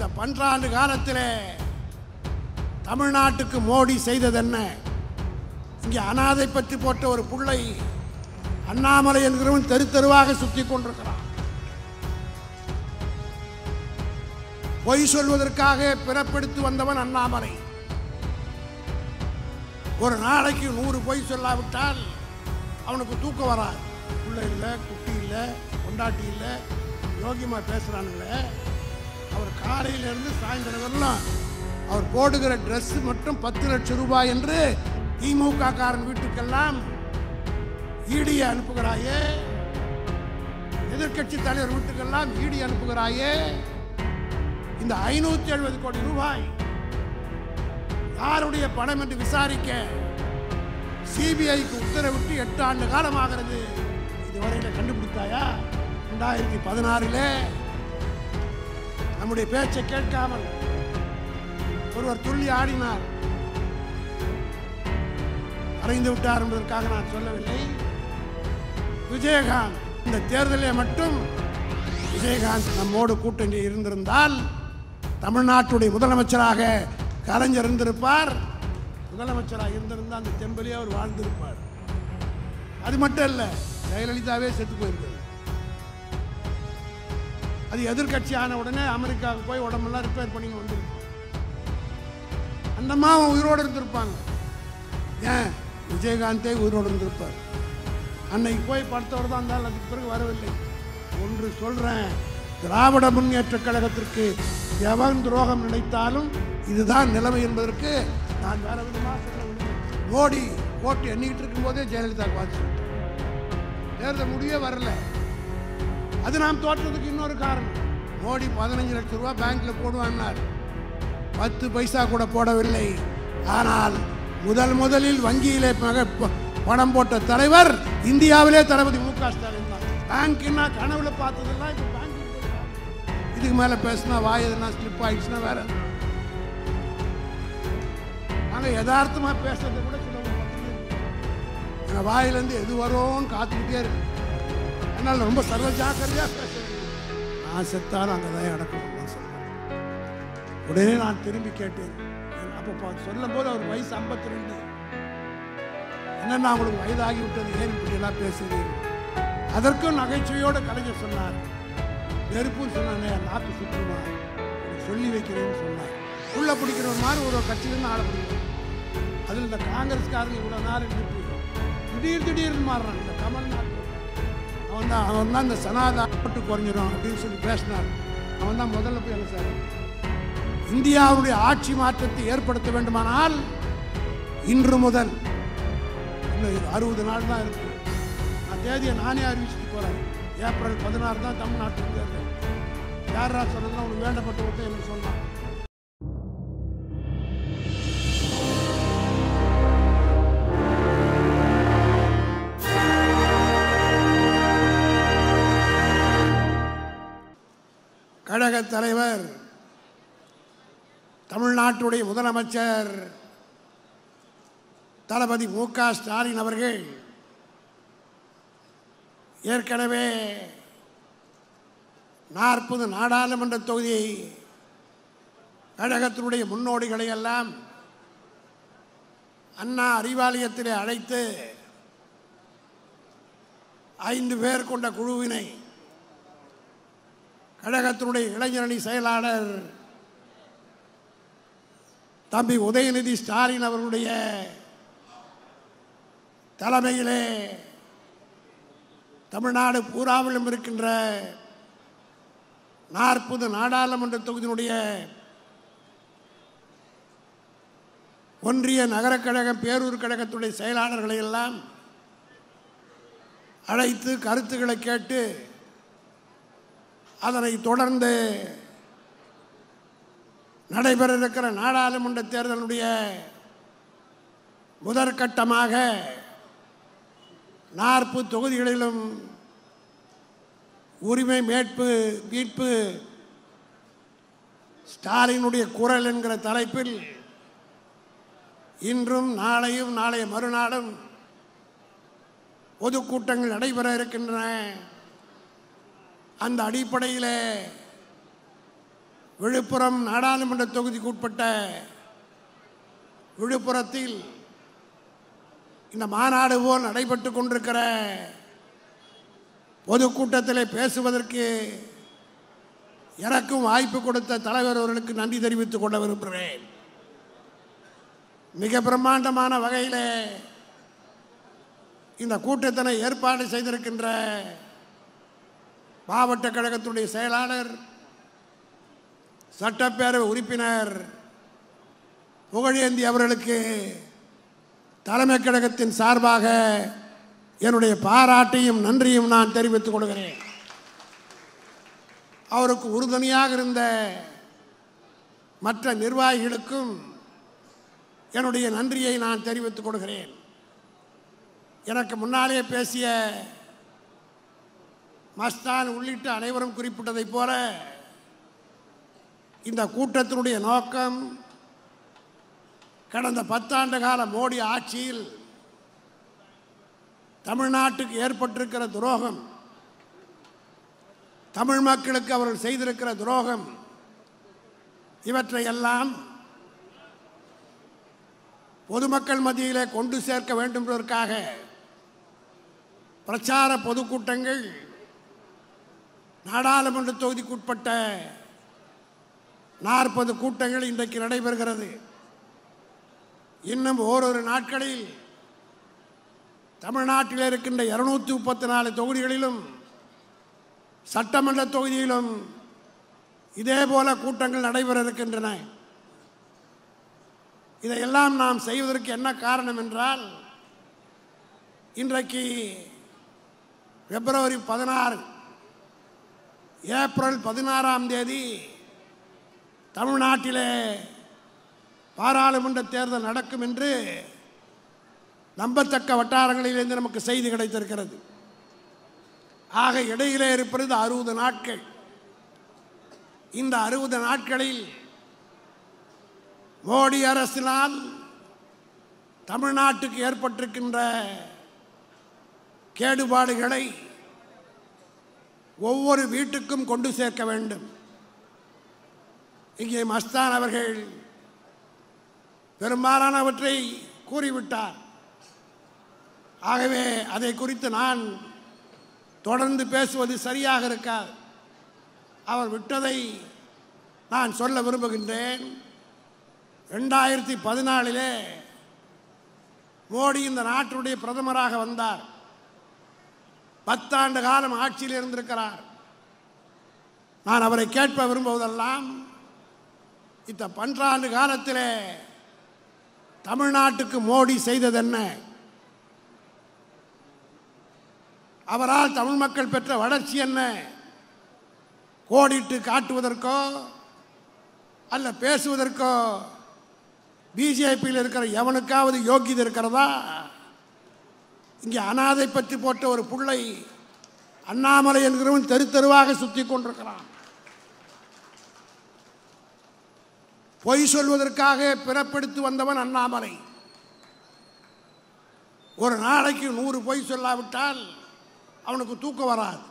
இந்த பன்றாண்டு காலத்திலே தமிழ்நாட்டுக்கு மோடி செய்தது என்ன? இங்கே அனாதை பற்றி போட்ட ஒரு புள்ளை அண்ணாமலை என்கிறவன் தெரு தெருவாக சுற்றி கொண்டிருக்கிறான். பொய் சொல்வதற்காக பிறப்பெடுத்து வந்தவன் அண்ணாமலை. ஒரு நாளைக்கு 100 பொய் சொல்லாவிட்டால் அவனுக்கு தூக்கம் வராது. பிள்ளை இல்லை, குட்டி இல்லை, கொண்டாட்டி இல்லை, யோகியமா பேசுறானுங்களே. அவர் காலையிலிருந்து சாயந்தரம் வரலாம் அவர் போடுகிற ட்ரெஸ் மட்டும் 10 லட்சம் ரூபாய் என்று திமுக காரன் வீட்டுக்கெல்லாம் ஈடியை அனுப்புகிறாயே, எதிர்கட்சி தலைவர் வீட்டுக்கெல்லாம் ஈடி அனுப்புகிறாயே. இந்த 570 கோடி ரூபாய் யாருடைய பணம் என்று விசாரிக்க சிபிஐக்கு உத்தரவிட்டு 8 ஆண்டு காலமாகிறது. இதுவரையில கண்டுபிடித்தாயா? 2016 நம்முடைய பேச்சை கேட்காமல் ஒருவர் துள்ளி ஆடினார். அறைந்து விட்டார் என்பதற்காக நான் சொல்லவில்லை. விஜயகாந்த் இந்த தேர்தலில் மட்டும் விஜயகாந்த் நம்மோடு கூட்டணி இருந்திருந்தால் தமிழ்நாட்டுடைய முதலமைச்சராக கலைஞர் இருந்திருப்பார். முதலமைச்சராக இருந்திருந்தால் அந்த தெம்பலியே அவர் வாழ்ந்திருப்பார். அது மட்டும் இல்லை, ஜெயலலிதாவே செத்து போயிருக்கிறது. அது எதிர்கட்சியான உடனே அமெரிக்காவுக்கு போய் உடம்பெல்லாம் ரிப்பேர் பண்ணி வந்துருக்கு. அந்த அம்மா உயிரோடு இருந்திருப்பாங்க. ஏன் விஜயகாந்தே உயிரோடு இருந்திருப்பார். அன்னைக்கு போய் படுத்தவர் தான் இருந்தாலும் அதுக்கு பிறகு வரவில்லை. ஒன்று சொல்றேன், திராவிட முன்னேற்ற கழகத்திற்கு எவன் துரோகம் நினைத்தாலும் இதுதான் நிலைமை என்பதற்கு நான் வேற விதமாக சொல்லவில்லை. மோடி ஓட்டு எண்ணிக்கிட்டு இருக்கும் போதே ஜெயலலிதா பார்த்து தேர்தல் முடிவே வரல. அது நாம் தோற்றதுக்கு இன்னொரு காரணம். மோடி 15 லட்சம் ரூபாய் பேங்க்ல போடுவான்னார். 10 பைசா கூட போடவில்லை. ஆனால் முதலில் வங்கியிலே பணம் போட்ட தலைவர் இந்தியாவிலே தளபதி மு.க. ஸ்டாலின் தான். பேங்க்னா கனவுல பார்த்ததெல்லாம் இப்ப பேங்க். இதுக்கு மேல பேசினா வாய் எதுனா ஸ்லிப் ஆயிடுச்சுன்னா வேற. நாங்க யதார்த்தமா பேசுறதை கூட சில வாயிலிருந்து எது வரும்னு காத்துக்கிட்டே இருக்கு. அதனால ரொம்ப சர்வ ஜாக்கிரதையா பேசுறேன். நான் செத்தாலும் அங்கதான் அடக்கணும் சொல்றேன். உடனே நான் திரும்பி கேட்டேன். அப்போ சொல்லும் போது அவர் வயசு 52. என்னன்னா உங்களுக்கு வயதாகி விட்டது, ஏன் இப்படி எல்லாம் பேசுகிறீர்கள்? அதற்கும் நகைச்சுவையோட கலைஞர் சொன்னார். நெருப்புன்னு சொன்னானே, நாக்கு சுற்றுமா, சொல்லி வைக்கிறேன்னு சொன்னார். உள்ள பிடிக்கிற மாதிரி ஒரு கட்சியிலிருந்து ஆள பிடிக்கிறோம். அதில் இந்த காங்கிரஸ்காரங்க இவ்வளோ நாள் இருந்துட்டு திடீர்னு மாறுறான். இந்த கமல்நாத் அவன் தான் இந்த சனாதா போட்டு குறைஞ்சிடும் அப்படின்னு சொல்லி பேசினார். அவன் தான் முதல்ல போய் என்ன சார், இந்தியாவுடைய ஆட்சி மாற்றத்தை ஏற்படுத்த வேண்டுமானால் இன்று முதல் இன்னும் 60 நாள் தான் இருக்கு. நான் தேதியை நானே அறிவிச்சுட்டு போறேன். ஏப்ரல் 16 தான் தமிழ்நாட்டுக்கு தேர்தல். யாரா சொன்னதுன்னா உனக்கு வேண்டப்பட்ட ஒருத்தர் எனக்கு சொன்னான். கழக தலைவர், தமிழ்நாட்டுடைய முதலமைச்சர் தளபதி மு.க. ஸ்டாலின் அவர்கள் ஏற்கனவே 40 நாடாளுமன்ற தொகுதி கழகத்தினுடைய முன்னோடிகளை எல்லாம் அண்ணா அறிவாலயத்திலே அழைத்து 5 பேர் கொண்ட குழுவினை கழகத்தினுடைய இளைஞரணி செயலாளர் தம்பி உதயநிதி ஸ்டாலின் அவர்களுடைய தலைமையிலே தமிழ்நாடு பூராவிலும் இருக்கின்ற 40 நாடாளுமன்ற தொகுதியினுடைய ஒன்றிய நகர கழகம், பேரூர் கழகத்துடைய செயலாளர்களை எல்லாம் அழைத்து கருத்துக்களை கேட்டு அதனை தொடர்ந்து நடைபெற இருக்கிற நாடாளுமன்ற தேர்தலுடைய முதற்கட்டமாக 40 தொகுதிகளிலும் உரிமை மீட்பு ஸ்டாலினுடைய குரல் என்கிற தலைப்பில் இன்றும் நாளையும் நாளைய மறுநாளும் பொதுக்கூட்டங்கள் நடைபெற இருக்கின்றன. அந்த அடிப்படையில் விழுப்புரம் நாடாளுமன்ற தொகுதிக்கு உட்பட்ட விழுப்புரத்தில் இந்த மாநாடு போல் நடைபெற்று கொண்டிருக்கிற பொதுக்கூட்டத்தில் பேசுவதற்கு எனக்கும் வாய்ப்பு கொடுத்த தலைவர் அவர்களுக்கு நன்றி தெரிவித்துக் கொள்ள விரும்புகிறேன். மிக பிரம்மாண்டமான வகையில் இந்த கூட்டத்தினை ஏற்பாடு செய்திருக்கின்ற மாவட்ட கழகத்துடைய செயலாளர், சட்டப்பேரவை உறுப்பினர் புகழேந்தி அவர்களுக்கு தலைமை கழகத்தின் சார்பாக என்னுடைய பாராட்டையும் நன்றியும் நான் தெரிவித்துக் கொள்கிறேன். அவருக்கு உறுதுணையாக இருந்த மற்ற நிர்வாகிகளுக்கும் என்னுடைய நன்றியை நான் தெரிவித்துக் கொள்கிறேன். எனக்கு முன்னாலே பேசிய மஸ்தான் உள்ளிட்ட அனைவரும் குறிப்பிட்டதைப் போல இந்த கூட்டத்தினுடைய நோக்கம் கடந்த 10 ஆண்டு கால மோடி ஆட்சியில் தமிழ்நாட்டுக்கு ஏற்பட்டிருக்கிற துரோகம், தமிழ் மக்களுக்கு அவர்கள் செய்திருக்கிற துரோகம், இவற்றையெல்லாம் பொதுமக்கள் மத்தியிலே கொண்டு சேர்க்க வேண்டும் என்பதற்காக பிரச்சார பொதுக்கூட்டங்கள் நாடாளுமன்ற தொகுதிக்குட்பட்ட 40 கூட்டங்கள் இன்றைக்கு நடைபெறுகிறது. இன்னும் ஓரிரு நாட்களில் தமிழ்நாட்டில் இருக்கின்ற 234 தொகுதிகளிலும் சட்டமன்ற தொகுதியிலும் இதேபோல கூட்டங்கள் நடைபெற இருக்கின்றன. இதையெல்லாம் நாம் செய்வதற்கு என்ன காரணம் என்றால், இன்றைக்கு பிப்ரவரி 16, ஏப்ரல் 16ஆம் தேதி தமிழ்நாட்டிலே பாராளுமன்ற தேர்தல் நடக்கும் என்று நம்பத்தக்க வட்டாரங்களிலிருந்து நமக்கு செய்தி கிடைத்திருக்கிறது. ஆக இடையிலே இருப்பது 60 நாட்கள். இந்த 60 நாட்களில் மோடி அரசினால் தமிழ்நாட்டுக்கு ஏற்பட்டிருக்கின்ற கேடுபாடுகளை ஒவ்வொரு வீட்டுக்கும் கொண்டு சேர்க்க வேண்டும். இங்கே மஸ்தான் அவர்கள் பெரும்பாலானவற்றை கூறிவிட்டார். ஆகவே அதை குறித்து நான் தொடர்ந்து பேசுவது சரியாக இருக்காது. அவர் விட்டதை நான் சொல்ல விரும்புகின்றேன். 2014 மோடி இந்த நாட்டுடைய பிரதமராக வந்தார். 10 ஆண்டு காலம் ஆட்சியில் இருந்திருக்கிறார். நான் அவரை கேட்ப விரும்புவதெல்லாம், இந்த 12 ஆண்டு காலத்தில் தமிழ்நாட்டுக்கு மோடி செய்தது என்ன? அவரால் தமிழ் மக்கள் பெற்ற வளர்ச்சி என்ன? கோடிட்டு காட்டுவதற்கோ அல்ல பேசுவதற்கோ பிஜேபியில் இருக்கிற எவனுக்காவது யோகியதை இருக்கிறதா? இங்கே அனாதை பற்றி போட்ட ஒரு புள்ளை அண்ணாமலை என்கிறவன் தெரு தெருவாக சுற்றி கொண்டிருக்கிறான். பொய் சொல்வதற்காக பிறப்பெடுத்து வந்தவன் அண்ணாமலை. ஒரு நாளைக்கு 100 பொய் சொல்லாவிட்டால் அவனுக்கு தூக்கம் வராது.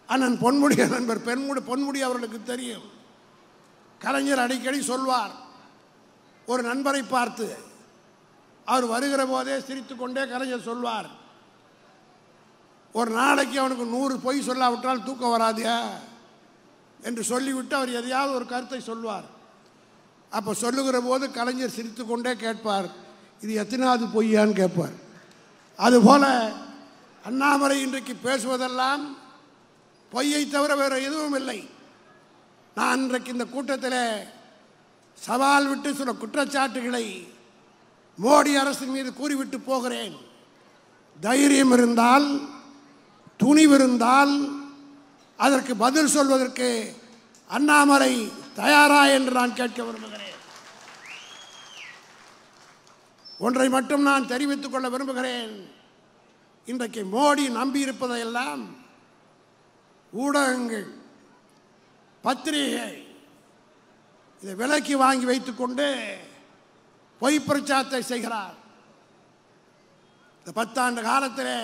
அண்ணன் பொன்முடி நண்பர் பொன்முடி அவர்களுக்கு தெரியும். கலைஞர் அடிக்கடி சொல்வார், ஒரு நண்பரை பார்த்து அவர் வருகிற போதே சிரித்து கொண்டே கலைஞர் சொல்வார், ஒரு நாளைக்கு அவனுக்கு 100 பொய் சொல்லாவிட்டால் தூக்கம் வராதியா என்று சொல்லிவிட்டு அவர் எதையாவது ஒரு கருத்தை சொல்வார். அப்போ சொல்லுகிற போது கலைஞர் சிரித்து கொண்டே கேட்பார், இது எத்தனாவது பொய்யான்னு கேட்பார். அதுபோல அண்ணாமலை இன்றைக்கு பேசுவதெல்லாம் பொய்யை தவிர வேறு எதுவும் இல்லை. நான் இன்றைக்கு இந்த கூட்டத்தில் சவால் விட்டு சில குற்றச்சாட்டுகளை மோடி அரசின் மீது கூறிவிட்டு போகிறேன். தைரியம் இருந்தால், துணிவிருந்தால் அதற்கு பதில் சொல்வதற்கு அண்ணாமலை தயாரா என்று நான் கேட்க விரும்புகிறேன். ஒன்றை மட்டும் நான் தெரிவித்துக் கொள்ள விரும்புகிறேன். இன்றைக்கு மோடி நம்பியிருப்பதையெல்லாம் ஊடகங்கள், பத்திரிகை இதை விலைக்கு வாங்கி வைத்துக்கொண்டு பொய் பிரச்சாரத்தை செய்கிறார். இந்த 10 ஆண்டு காலத்தில்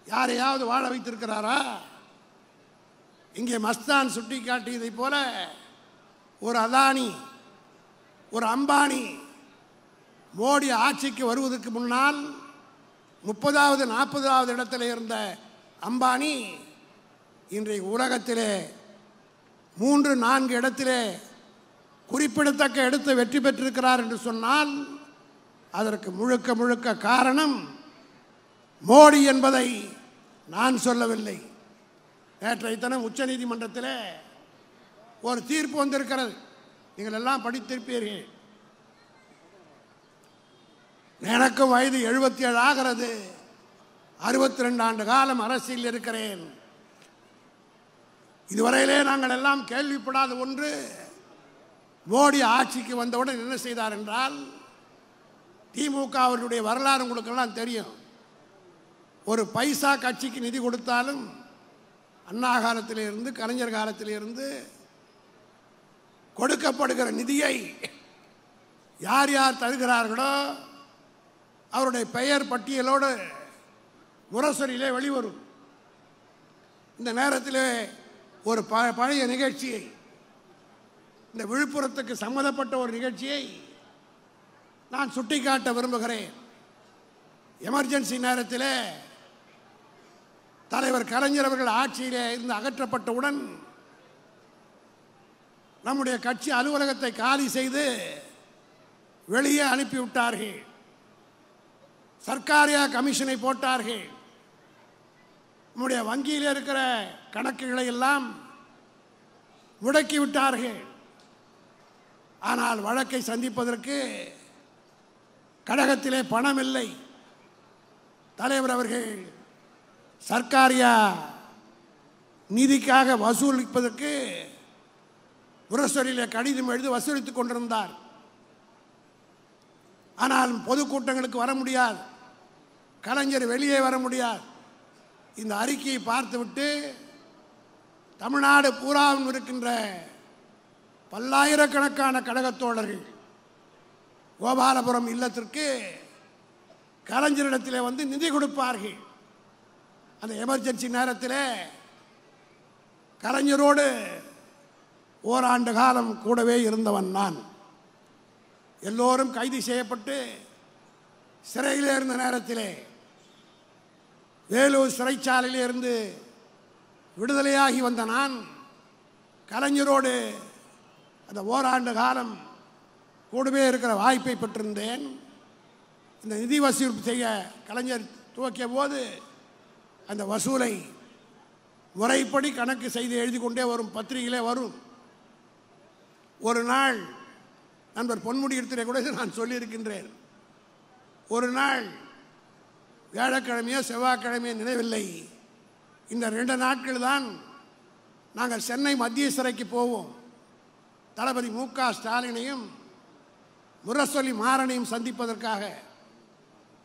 யாரையாவது வாழ வைத்திருக்கிறாரா? இங்கே மஸ்தான் சுட்டி காட்டியதை போல ஒரு அதானி, ஒரு அம்பானி மோடி ஆட்சிக்கு வருவதற்கு முன்னால் 30வது 40வது இடத்தில் இருந்த அம்பானி இன்றைய உலகத்திலே 3-4 இடத்திலே குறிப்பிடத்தக்க இடத்தை வெற்றி பெற்றிருக்கிறார் என்று சொன்னால் அதற்கு முழுக்க முழுக்க காரணம் மோடி என்பதை நான் சொல்லவில்லை. நேற்றைய தினம் உச்ச நீதிமன்றத்தில் ஒரு தீர்ப்பு வந்திருக்கிறது. நீங்கள் எல்லாம் படித்திருப்பீர்கள். எனக்கும் வயது 77 ஆகிறது. 62 ஆண்டு காலம் அரசியல் இருக்கிறேன். இதுவரையிலே நாங்கள் எல்லாம் கேள்விப்படாத ஒன்று, மோடி ஆட்சிக்கு வந்தவுடன் என்ன செய்தார் என்றால், திமுக அவர்களுடைய வரலாறு உங்களுக்கெல்லாம் தெரியும். ஒரு பைசா கட்சிக்கு நிதி கொடுத்தாலும் அண்ணா காலத்திலிருந்து கலைஞர் காலத்திலிருந்து கொடுக்கப்படுகிற நிதியை யார் யார் தருகிறார்களோ அவருடைய பெயர் பட்டியலோடு முரசொலியிலே வெளிவரும். இந்த நேரத்தில் ஒரு பழைய நிகழ்ச்சியை, இந்த விழுப்புரத்துக்கு சம்மந்தப்பட்ட ஒரு நிகழ்ச்சியை நான் சுட்டிக்காட்ட விரும்புகிறேன். எமர்ஜென்சி நேரத்தில் தலைவர் கலைஞர் அவர்கள் ஆட்சியிலே இருந்து அகற்றப்பட்டவுடன் நம்முடைய கட்சி அலுவலகத்தை காலி செய்து வெளியே அனுப்பிவிட்டார்கள். சர்க்காரியா கமிஷனை போட்டார்கள். நம்முடைய வங்கியில் இருக்கிற கணக்குகளை எல்லாம் முடக்கி விட்டார்கள். ஆனால் வழக்கை சந்திப்பதற்கு கழகத்திலே பணம் இல்லை. தலைவர் அவர்கள் சர்க்காரியா நிதிக்காக வசூலிப்பதற்கு முரசொலியிலே கடிதம் எழுதி வசூலித்துக் கொண்டிருந்தார். ஆனால் பொதுக்கூட்டங்களுக்கு வர முடியாது, கலைஞர் வெளியே வர முடியாது. இந்த அறிக்கையை பார்த்துவிட்டு தமிழ்நாடு பூராவும் இருக்கின்ற பல்லாயிரக்கணக்கான கழகத் தோழர்கள் கோபாலபுரம் இல்லத்திற்கு கலைஞரிடத்தில் வந்து நிதி கொடுப்பார்கள். அந்த எமர்ஜென்சி நேரத்தில் கலைஞரோடு ஓராண்டு காலம் கூடவே இருந்தவன் நான். எல்லோரும் கைது செய்யப்பட்டு சிறையில் இருந்த நேரத்திலே வேலூர் சிறைச்சாலையில் இருந்து விடுதலையாகி வந்த நான் கலைஞரோடு அந்த ஓராண்டு காலம் கூடவே இருக்கிற வாய்ப்பை பெற்றிருந்தேன். இந்த நிதி வசூல் செய்ய கலைஞர் துவக்கிய போது அந்த வசூலை முறைப்படி கணக்கு செய்து எழுதி கொண்டே வரும், பத்திரிகையிலே வரும். ஒரு நாள் நண்பர் பொன்முடி இடத்திலே கூட நான் சொல்லியிருக்கின்றேன். ஒரு நாள் வியாழக்கிழமையோ செவ்வாய்க்கிழமையோ நினைவில்லை, இந்த 2 நாட்கள் தான் நாங்கள் சென்னை மத்திய சிறைக்கு போவோம். தளபதி மு.க. ஸ்டாலினையும் முரசொலி மாறனையும் சந்திப்பதற்காக.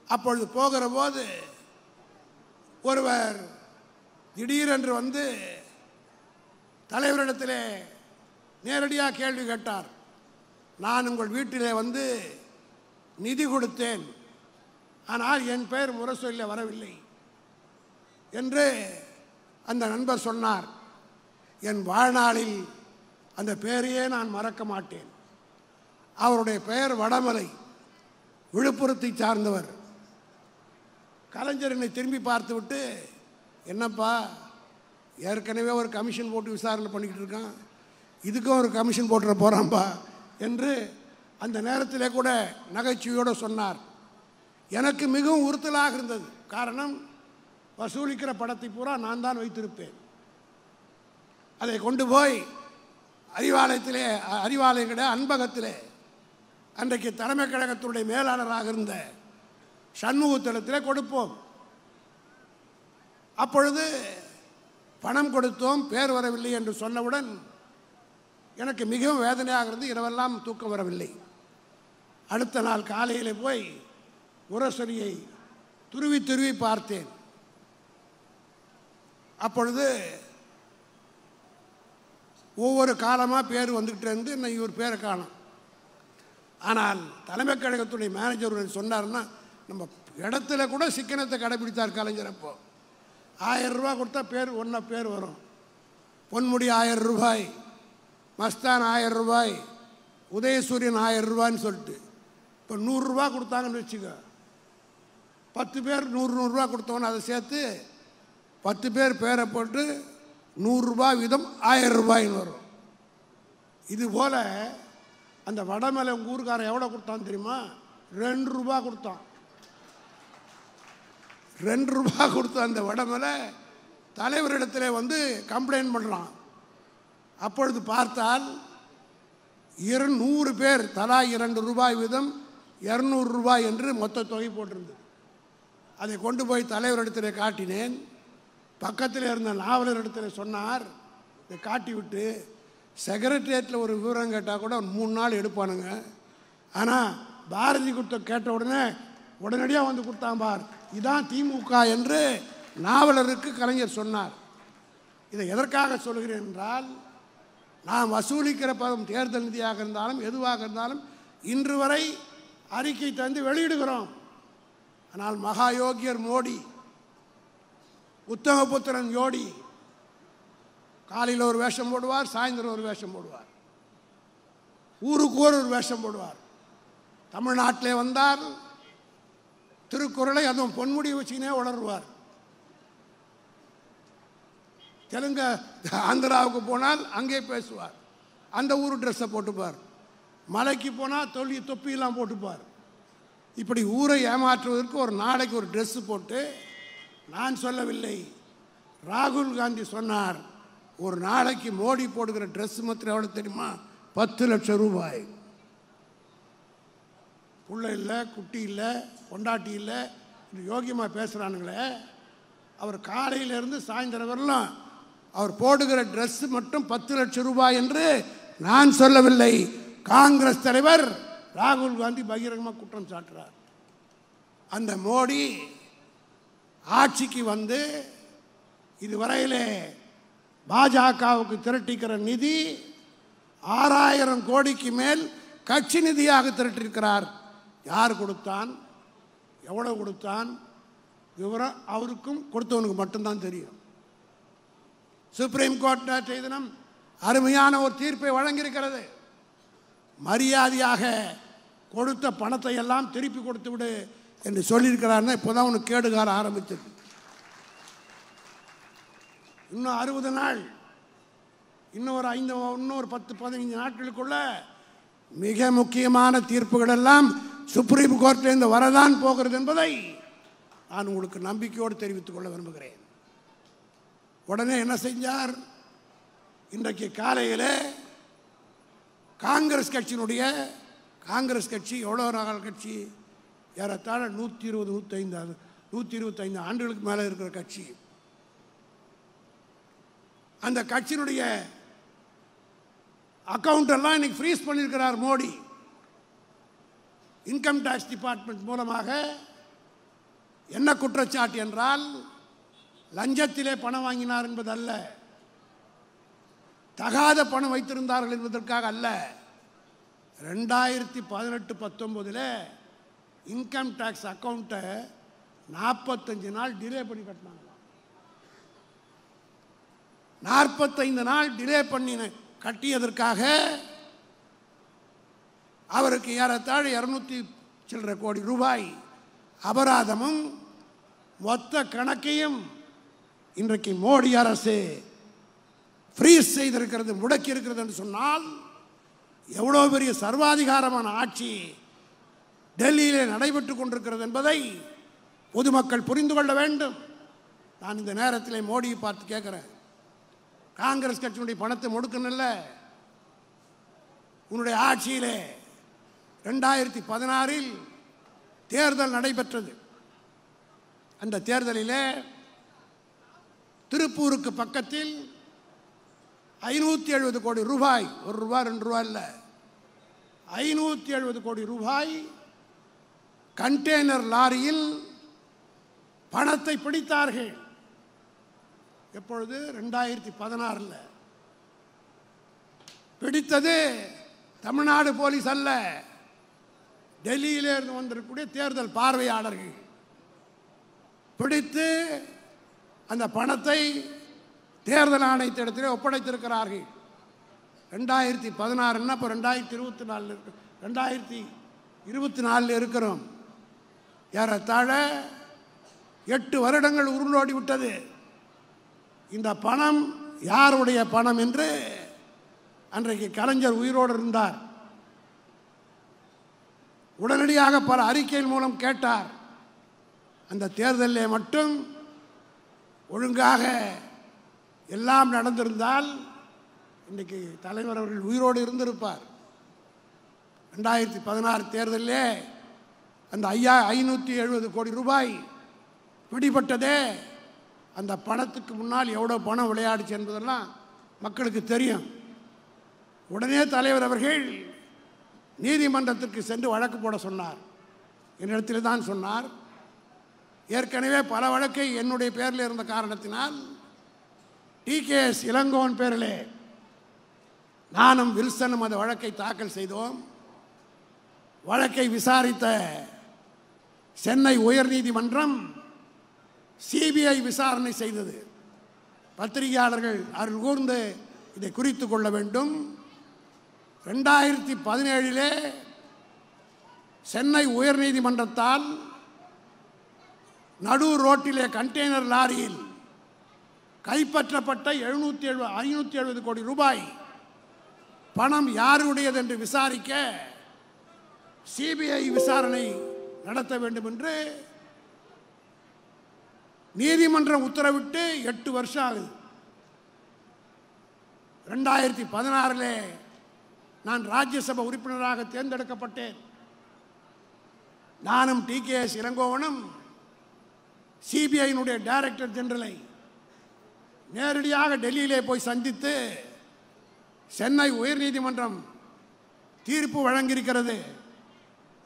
அப்பொழுது போகிற போது ஒருவர் திடீரென்று வந்து தலைவரிடத்திலே நேரடியாக கேள்வி கேட்டார். நான் உங்கள் வீட்டிலே வந்து நிதி கொடுத்தேன், ஆனால் என் பெயர் முரசொலியில் வரவில்லை என்று அந்த நண்பர் சொன்னார். என் வாழ்நாளில் அந்த பெயரையே நான் மறக்க மாட்டேன். அவருடைய பெயர் வடமலை, விழுப்புரத்தை சார்ந்தவர். கலைஞர் என்னை திரும்பி பார்த்துவிட்டு, என்னப்பா ஏற்கனவே ஒரு கமிஷன் போட்டு விசாரணை பண்ணிக்கிட்டு இருக்கான், இதுக்கும் ஒரு கமிஷன் போட்டுற போகிறான்பா என்று அந்த நேரத்திலே கூட நகைச்சுவையோடு சொன்னார். எனக்கு மிகவும் உறுத்தலாக இருந்தது. காரணம், வசூலிக்கிற படத்தை பூரா நான் தான் வைத்திருப்பேன். அதை கொண்டு போய் அறிவாலயம் கிடையாது, அன்பகத்திலே அன்றைக்கு தலைமை கழகத்தினுடைய மேலாளராக இருந்த சண்முகத்திடத்திலே கொடுப்போம். அப்பொழுது பணம் கொடுத்தோம், பேர் வரவில்லை என்று சொன்னவுடன் எனக்கு மிகவும் வேதனையாக இருந்து இரவெல்லாம் தூக்கம் வரவில்லை. அடுத்த நாள் காலையில் போய் முரசொலியை துருவி துருவி பார்த்தேன். அப்பொழுது ஒவ்வொரு காலமாக பேர் வந்துக்கிட்டே இருந்து இன்னும் இவர் பேரை காணும். ஆனால் தலைமை கழகத்துடைய மேனேஜர் சொன்னார்னா, நம்ம இடத்துல கூட சிக்கனத்தை கடைபிடித்தார் கலைஞர். அப்போ 1000 ரூபா கொடுத்தா பேர் பேர் வரும். பொன்முடி 1000 ரூபாய், மஸ்தான் 1000 ரூபாய், உதயசூரியன் 1000 ரூபான்னு சொல்லிட்டு இப்போ 100 ரூபா கொடுத்தாங்கன்னு வச்சுக்க. 10 பேர் 100 ரூபா கொடுத்தவொன்னு அதை சேர்த்து 10 பேர் பேரை போட்டு 100 ரூபாய் வீதம் 1000 ரூபாய்ன்னு வரும். இதுபோல் அந்த வடமலை உங்கள் ஊருக்காரன் எவ்வளோ கொடுத்தான் தெரியுமா? 2 ரூபா கொடுத்தான். 2 ரூபா கொடுத்த அந்த வடமலை தலைவரிடத்தில் வந்து கம்ப்ளைண்ட் பண்ணுறான். அப்பொழுது பார்த்தால் 100 பேர் தலா 2 ரூபாய் வீதம் 200 ரூபாய் என்று மொத்த தொகை போட்டிருந்தது. அதை கொண்டு போய் தலைவரிடத்தில் காட்டினேன். பக்கத்தில் இருந்த நாவலரிடத்தில் சொன்னார். இதை காட்டி விட்டு செக்ரட்டரியேட்டில் ஒரு விவரம் கேட்டால் கூட 3 நாள் எடுப்பானுங்க. ஆனால் பாரதி கொடுத்த கேட்ட உடனே உடனடியாக வந்து கொடுத்தான் பார், இதான் திமுக என்று நாவலருக்கு கலைஞர் சொன்னார். இதை எதற்காக சொல்கிறேன் என்றால், நாம் வசூலிக்கிற பதம் தேர்தல் நிதியாக இருந்தாலும் எதுவாக இருந்தாலும் இன்று வரை அறிக்கை தந்து வெளியிடுகிறோம். ஆனால் மகா யோகியர் மோடி, உத்தமபுத்திரன் யோடி காலையில் ஒரு வேஷம் போடுவார், சாயந்தரம் ஒரு வேஷம் போடுவார், ஊருக்கு ஒரு வேஷம் போடுவார். தமிழ்நாட்டிலே வந்தால் திருக்குறளை அதுவும் பொன்முடி வச்சுக்கினே உணர்வார். தெலுங்கு ஆந்திராவுக்கு போனால் அங்கே பேசுவார், அந்த ஊர் ட்ரெஸ்ஸை போட்டுப்பார். மலைக்கு போனால் தொப்பியெல்லாம் போட்டுப்பார். இப்படி ஊரை ஏமாற்றுவதற்கு ஒரு நாளைக்கு ஒரு ட்ரெஸ்ஸு போட்டு, நான் சொல்லவில்லை, ராகுல் காந்தி சொன்னார், ஒரு நாளைக்கு மோடி போடுகிற ட்ரெஸ் மாத்திரம் எவ்வளோ தெரியுமா? 10 லட்சம் ரூபாய். புள்ள இல்லை, குட்டி இல்லை, கொண்டாட்டி இல்லை, யோகியமாக பேசுகிறானுங்களே. அவர் காலையிலேருந்து சாயந்தரம் வரலாம் அவர் போடுகிற ட்ரெஸ் மட்டும் 10 லட்சம் ரூபாய் என்று நான் சொல்லவில்லை, காங்கிரஸ் தலைவர் ராகுல் காந்தி பகிரங்கமாக குற்றம் சாட்டுறார். அந்த மோடி ஆட்சிக்கு வந்து இதுவரையிலே பாஜகவுக்கு திரட்டிக்கிற நிதி 6000 கோடிக்கு மேல் கட்சி நிதியாக திரட்டிருக்கிறார். யார் கொடுத்தான், எவ்வளோ கொடுத்தான், விவரம் அவருக்கும் கொடுத்தவனுக்கு மட்டும்தான் தெரியும். சுப்ரீம் கோர்ட் நேற்றைய தினம் அருமையான ஒரு தீர்ப்பை வழங்கியிருக்கிறது. மரியாதையாக கொடுத்த பணத்தை எல்லாம் திருப்பி கொடுத்து விடு என்று சொல்லியிருக்கிறார்னா இப்போதான் உனக்கு கேடுகார ஆரம்பிச்சது. இன்னும் 60 நாள், இன்னொரு 10-15 நாட்களுக்குள்ள மிக முக்கியமான தீர்ப்புகள் எல்லாம் சுப்ரீம் கோர்ட்டிலிருந்து வரதான் போகிறது என்பதை நான் உங்களுக்கு நம்பிக்கையோடு தெரிவித்துக் கொள்ள விரும்புகிறேன். உடனே என்ன செஞ்சார்? இன்றைக்கு காலையில் காங்கிரஸ் கட்சி எவ்வளோ நாள் கட்சி, ஏறத்தாழ 125 ஆண்டுகளுக்கு மேலே இருக்கிற கட்சி. அந்த கட்சியினுடைய அக்கவுண்ட் எல்லாம் இன்னைக்கு ஃப்ரீஸ் பண்ணியிருக்கிறார் மோடி. இன்கம் டாக்ஸ் டிபார்ட்மெண்ட் மூலமாக என்ன குற்றச்சாட்டு என்றால், லஞ்சத்திலே பணம் வாங்கினார் என்பதல்ல, தகாத பணம் வைத்திருந்தார்கள் என்பதற்காக அல்ல. 2018-19 இன்கம் டாக்ஸ் அக்கௌண்ட்டை 45 நாள் டிலே பண்ணி கட்டினாங்க. 45 நாள் டிலே பண்ணி கட்டியதற்காக அவருக்கு ஏறத்தாழ 200 சில்லறை கோடி ரூபாய் அபராதமும் மொத்த கணக்கையும் இன்றைக்கு மோடி அரசு ஃப்ரீஸ் செய்திருக்கிறது, முடக்கி இருக்கிறது என்று சொன்னால் எவ்வளோ பெரிய சர்வாதிகாரமான ஆட்சி டெல்லியிலே நடைபெற்று கொண்டிருக்கிறது என்பதை பொதுமக்கள் புரிந்து கொள்ள வேண்டும். நான் இந்த நேரத்தில் மோடியை பார்த்து கேட்குறேன், காங்கிரஸ் கட்சியினுடைய பணத்தை முடுக்கணும்ல? உன்னுடைய ஆட்சியிலே 2016 தேர்தல் நடைபெற்றது. அந்த தேர்தலிலே திருப்பூருக்கு பக்கத்தில் 570 கோடி ரூபாய், 1 ரூபா 2 ரூபா இல்லை, 570 கோடி ரூபாய் கண்டெய்னர் லாரியில் பணத்தை பிடித்தார்கள். எப்பொழுது? 2016. பிடித்தது தமிழ்நாடு போலீஸ் அல்ல, டெல்லியிலிருந்து வந்திருக்கக்கூடிய தேர்தல் பார்வையாளர்கள். பிடித்து அந்த பணத்தை தேர்தல் ஆணையத்திடத்திலே ஒப்படைத்திருக்கிறார்கள். 2016 இப்போ 2024 இருக்கிறோம். ஏறத்தாழ 8 வருடங்கள் உருளோடி விட்டது. இந்த பணம் யாருடைய பணம் என்று அன்றைக்கு கலைஞர் உயிரோடு இருந்தார். உடனடியாக பல அறிக்கையின் மூலம் கேட்டார். அந்த தேர்தலில் மட்டும் ஒழுங்காக எல்லாம் நடந்திருந்தால் இன்றைக்கு தலைவர் அவர்கள் உயிரோடு இருந்திருப்பார். 2016 தேர்தலிலே அந்த 570 கோடி ரூபாய் பிடிபட்டதே அந்த பணத்துக்கு முன்னால் எவ்வளோ பணம் விளையாடுச்சு என்பதெல்லாம் மக்களுக்கு தெரியும். உடனே தலைவர் அவர்கள் நீதிமன்றத்திற்கு சென்று வழக்கு போட சொன்னார். என்னிடத்தில் தான் சொன்னார். ஏற்கனவே பல வழக்கை என்னுடைய பேரில் இருந்த காரணத்தினால் டிகேஎஸ் இளங்கோவன் பேரிலே நானும் வில்சனும் அந்த வழக்கை தாக்கல் செய்தோம். வழக்கை விசாரித்த சென்னை உயர்நீதிமன்றம் சிபிஐ விசாரணை செய்தது. பத்திரிகையாளர்கள் அருள் கூர்ந்து இதை குறித்து கொள்ள வேண்டும். 2017 சென்னை உயர்நீதிமன்றத்தால் நடு ரோட்டிலே கண்டெய்னர் லாரியில் கைப்பற்றப்பட்ட 570 கோடி ரூபாய் பணம் யாருடையது என்று விசாரிக்க சிபிஐ விசாரணை நடத்த வேண்டும் என்று நீதிமன்றம் உத்தரவிட்டு 8 வருஷம் ஆகுது. 2016 நான் ராஜ்யசபா உறுப்பினராக தேர்ந்தெடுக்கப்பட்டேன். நானும் டிகேஎஸ் இளங்கோவனும் சிபிஐனுடைய டைரக்டர் ஜெனரலை நேரடியாக டெல்லியிலே போய் சந்தித்து சென்னை உயர்நீதிமன்றம் தீர்ப்பு வழங்கியிருக்கிறது.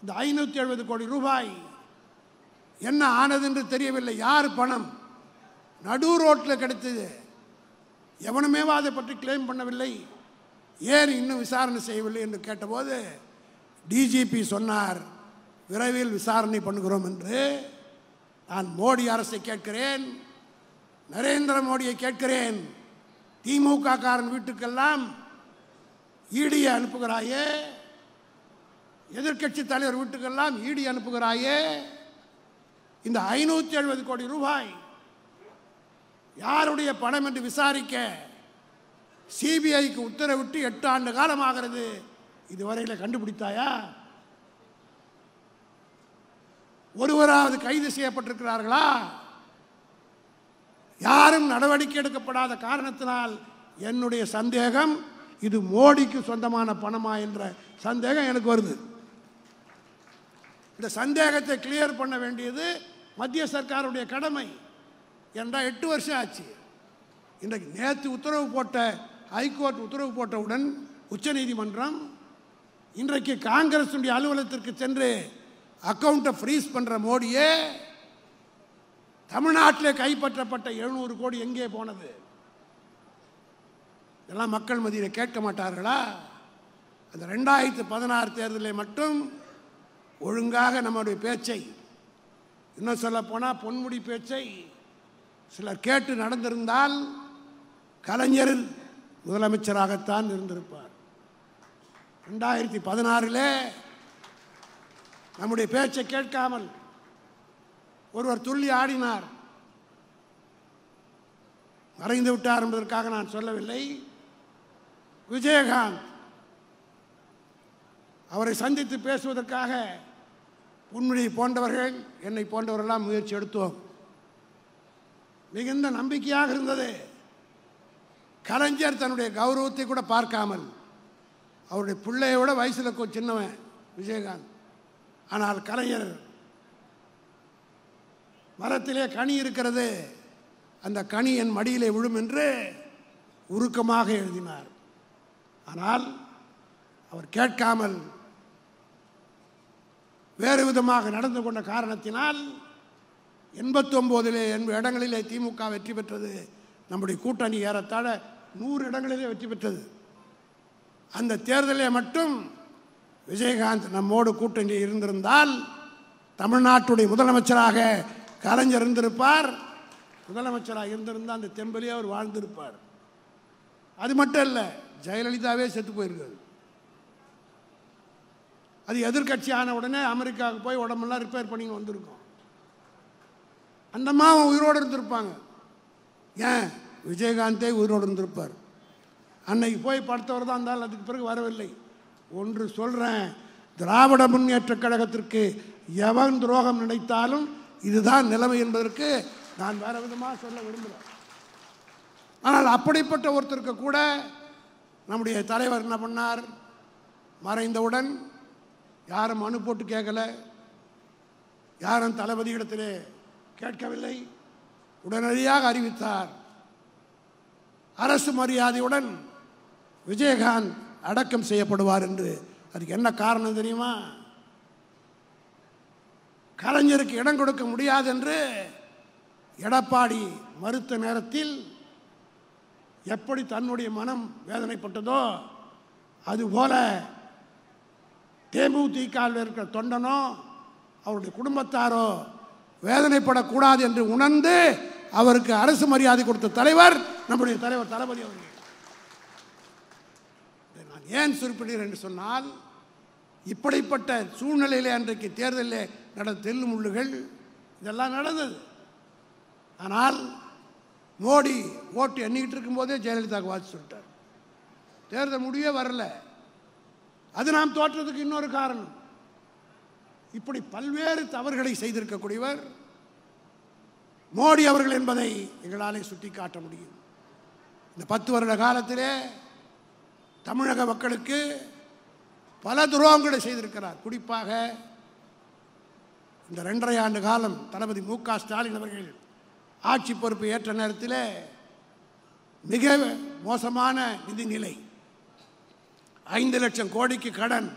இந்த 570 கோடி ரூபாய் என்ன ஆனது என்று தெரியவில்லை. யார் பணம் நடு ரோட்டில் கிடைத்தது, எவனுமே அதை பற்றி கிளைம் பண்ணவில்லை. ஏன் இன்னும் விசாரணை செய்யவில்லை என்று கேட்டபோது டிஜிபி சொன்னார், விரைவில் விசாரணை பண்ணுகிறோம் என்று. நான் மோடி அரசை கேட்கிறேன், நரேந்திர மோடியை கேட்கிறேன், திமுக காரன் வீட்டுக்கெல்லாம் ஈடியை அனுப்புகிறாயே, எதிர்க்கட்சி தலைவர் வீட்டுக்கெல்லாம் ஈடி அனுப்புகிறாயே, இந்த 570 கோடி ரூபாய் யாருடைய பணம் என்று விசாரிக்க சிபிஐக்கு உத்தரவிட்டு 8 ஆண்டு காலம் ஆகிறது. இதுவரையில் கண்டுபிடித்தாயா? ஒருவராவது கைது செய்யப்பட்டிருக்கிறார்களா? யாரும் நடவடிக்கை எடுக்கப்படாத காரணத்தினால் என்னுடைய சந்தேகம், இது மோடிக்கு சொந்தமான பணமா என்ற சந்தேகம் எனக்கு வருது. இந்த சந்தேகத்தை கிளியர் பண்ண வேண்டியது மத்திய சர்க்காருடைய கடமை. என்றால் 8 வருஷம் ஆச்சு. இன்றைக்கு நேற்று உத்தரவு போட்ட ஹைகோர்ட் உத்தரவு போட்டவுடன் உச்சநீதிமன்றம் இன்றைக்கு காங்கிரஸுடைய அலுவலகத்திற்கு சென்று அக்கௌண்ட்டை ஃப்ரீஸ் பண்ணுற மோடியே தமிழ்நாட்டில் கைப்பற்றப்பட்ட 700 கோடி எங்கே போனது? இதெல்லாம் மக்கள் மத்தியில் கேட்க மாட்டார்களா? அந்த 2016 தேர்தலில் மட்டும் ஒழுங்காக நம்முடைய பேச்சை, இன்னும் சொல்ல போனால் பொன்முடி பேச்சை சிலர் கேட்டு நடந்திருந்தால் கலைஞர் முதலமைச்சராகத்தான் இருந்திருப்பார். 2016 நம்முடைய பேச்சை கேட்காமல் ஒருவர் துள்ளி ஆடினார். மறைந்து விட்டார் என்பதற்காக நான் சொல்லவில்லை. விஜயகாந்த் அவரை சந்தித்து பேசுவதற்காக பொன்முடி போன்றவர்கள், என்னை போன்றவர்களெல்லாம் முயற்சி எடுத்தோம். மிகுந்த நம்பிக்கையாக இருந்தது. கலைஞர் தன்னுடைய கௌரவத்தை கூட பார்க்காமல், அவருடைய பிள்ளையோட வயசில் சின்னவன் விஜயகாந்த், ஆனால் கலைஞர் மரத்திலே கனி இருக்கிறது, அந்த கனி என் மடியிலே விழும் என்று உருக்கமாக எழுதினார். ஆனால் அவர் கேட்காமல் வேறு விதமாக நடந்து கொண்ட காரணத்தினால் 89 இடங்களிலே திமுக வெற்றி பெற்றது. நம்முடைய கூட்டணி ஏறத்தாழ 100 இடங்களிலே வெற்றி பெற்றது. அந்த தேர்தலில் மட்டும் விஜயகாந்த் நம்மோடு கூட்டணி இருந்திருந்தால் தமிழ்நாட்டுடைய முதலமைச்சராக கலைஞர் இருந்திருப்பார். முதலமைச்சராக இருந்திருந்தால் அந்த தெம்பலியே அவர் வாழ்ந்திருப்பார். அது மட்டும் இல்லை, ஜெயலலிதாவே செத்து போயிருக்காரு. அது எதிர்கட்சி ஆன உடனே அமெரிக்காவுக்கு போய் உடம்பெல்லாம் ரிப்பேர் பண்ணி வந்திருக்கோம். அந்த அம்மாவும் உயிரோடு இருந்திருப்பாங்க. ஏன் விஜயகாந்தே உயிரோடு இருந்திருப்பார். அன்னைக்கு போய் படுத்தவர் தான் இருந்தாலும் அதுக்கு பிறகு வரவில்லை. ஒன்று சொல்கிறேன், திராவிட முன்னேற்ற கழகத்திற்கு எவன் துரோகம் நினைத்தாலும் இதுதான் நிலைமை என்பதற்கு நான் வேறு விதமாக சொல்ல விரும்புகிறேன். ஆனால் அப்படிப்பட்ட ஒருத்தருக்கு கூட நம்முடைய தலைவர் என்ன பண்ணார்? மறைந்தவுடன் யாரும் மனு போட்டு கேட்கல, யாரும் தளபதியிடத்திலே கேட்கவில்லை. உடனடியாக அறிவித்தார். அரசு மரியாதையுடன் விஜயகாந்த் அடக்கம் செய்யப்படுவார் என்று. அதுக்கு என்ன காரணம் தெரியுமா? கலைஞருக்கு இடம் கொடுக்க முடியாது என்று எடப்பாடி மறுத்த நேரத்தில் எப்படி தன்னுடைய மனம் வேதனைப்பட்டதோ அதுபோல தேமுதிகவில் இருக்கிற தொண்டனோ அவருடைய குடும்பத்தாரோ வேதனைப்படக்கூடாது என்று உணர்ந்து அவருக்கு அரசு மரியாதை கொடுத்த தலைவர் நம்முடைய தலைவர் தளபதி அவர்கள். நான் ஏன் குறிப்பிடுகிறேன் என்று சொன்னால், இப்படிப்பட்ட சூழ்நிலையிலே அன்றைக்கு தேர்தலில் நடந்த தெல்லுமுள்ளுகள் இதெல்லாம் நடந்தது. ஆனால் மோடி ஓட்டு எண்ணிக்கிட்டு இருக்கும்போதே ஜெயலலிதாவுக்கு வாட்சி சொல்லிட்டார். தேர்தல் முடிவே வரல. அது நாம் தோற்றதுக்கு இன்னொரு காரணம். இப்படி பல்வேறு தவறுகளை செய்திருக்கக்கூடியவர் மோடி அவர்கள் என்பதை எங்களாலே சுட்டி காட்ட முடியும். இந்த 10 வருட காலத்திலே தமிழக மக்களுக்கு பல துரோகங்களை செய்திருக்கிறார். குறிப்பாக இந்த 2.5 ஆண்டு காலம் தளபதி மு.க. ஸ்டாலின் அவர்கள் ஆட்சி பொறுப்பு ஏற்ற நேரத்தில் மிக மோசமான நிதிநிலை, 5 லட்சம் கோடிக்கு கடன்,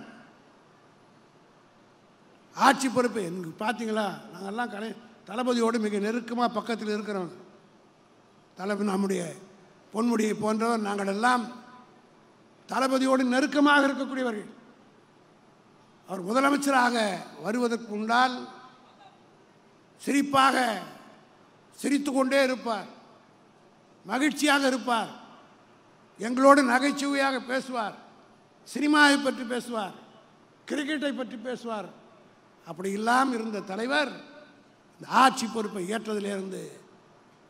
ஆட்சி பொறுப்பு. பார்த்தீங்களா, நாங்கள்லாம் தளபதியோடு மிக நெருக்கமாக பக்கத்தில் இருக்கிறவங்க. தளபதி நம்முடைய பொன்முடியை போன்றவர் நாங்கள் எல்லாம் தளபதியோடு நெருக்கமாக இருக்கக்கூடியவர்கள். அவர் முதலமைச்சராக வருவதற்கு முன்னால் சிரிப்பாக சிரித்து கொண்டே இருப்பார், மகிழ்ச்சியாக இருப்பார், எங்களோடு நகைச்சுவையாக பேசுவார், சினிமாவை பற்றி பேசுவார், கிரிக்கெட்டை பற்றி பேசுவார். அப்படி இல்லாமல் இருந்த தலைவர் இந்த ஆட்சி பொறுப்பை ஏற்றதிலிருந்து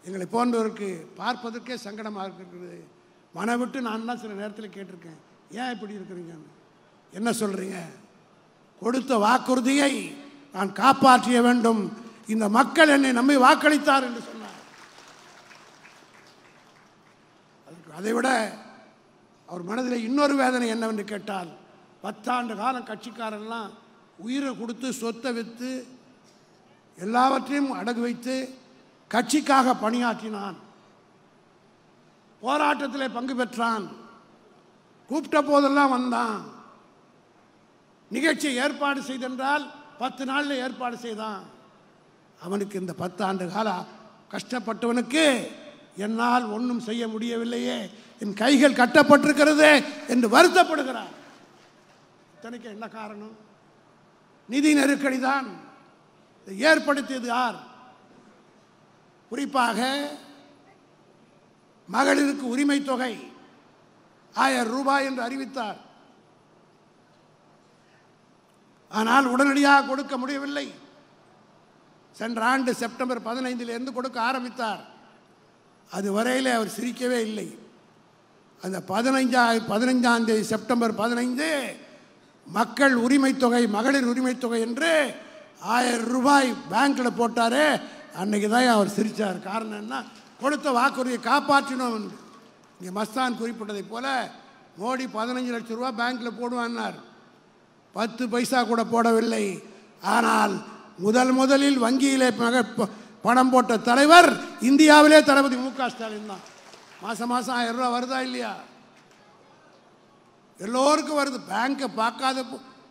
எங்களை போன்றவருக்கு பார்ப்பதற்கே சங்கடமாக இருக்கிறது. மனவிட்டு நான் தான் சில நேரத்தில் கேட்டிருக்கேன், ஏன் இப்படி இருக்கிறீங்க, என்ன சொல்கிறீங்க? கொடுத்த வாக்குறுதியை நான் காப்பாற்றிய வேண்டும், இந்த மக்கள் என்னை நம்பி வாக்களித்தார் என்று சொன்னார். அதைவிட அவர் மனதில் இன்னொரு வேதனை என்னவென்று கேட்டால், 10 ஆண்டு காலம் கட்சிக்காரெல்லாம் உயிரை கொடுத்து சொத்தை விற்று எல்லாவற்றையும் அடகு வைத்து கட்சிக்காக பணியாற்றினான், போராட்டத்தில் பங்கு பெற்றான், கூப்பிட்ட போதெல்லாம் வந்தான், நிகழ்ச்சியை ஏற்பாடு செய்தென்றால் 10 நாளில் ஏற்பாடு செய்தான். அவனுக்கு இந்த 10 ஆண்டு கால கஷ்டப்பட்டவனுக்கு என்னால் ஒன்றும் செய்ய முடியவில்லையே, என் கைகள் கட்டப்பட்டிருக்கிறது என்று வருத்தப்படுகிறார். இத்தனைக்கு என்ன காரணம்? நிதி நெருக்கடி தான். ஏற்படுத்தியது யார்? குறிப்பாக மகளிருக்கு உரிமை தொகை 1000 ரூபாய் என்று அறிவித்தார். ஆனால் உடனடியாக கொடுக்க முடியவில்லை. சென்ற ஆண்டு செப்டம்பர் 15 கொடுக்க ஆரம்பித்தார். அது வரையிலே அவர் சிரிக்கவே இல்லை. அந்த 15ஆம் தேதி செப்டம்பர் 15 மக்கள் உரிமை தொகை, மகளிர் உரிமை தொகை என்று 1000 ரூபாய் பேங்க்கில் போட்டாரே, அன்னைக்கு தான் அவர் சிரித்தார். காரணம் என்ன? கொடுத்த வாக்குறுதியை காப்பாற்றினோம் என்று. இங்கே மஸ்தான் குறிப்பிட்டதை போல மோடி 15 லட்சம் ரூபா பேங்க்கில் போடுவான்னார். 10 பைசா கூட போடவில்லை. ஆனால் முதலில் வங்கியிலே பணம் போட்ட தலைவர் இந்தியாவிலே தளபதி மு.க. ஸ்டாலின் தான். மாதம் 1000 ரூபா வருதா இல்லையா? எல்லோருக்கும் வருது. பேங்கை பார்க்காத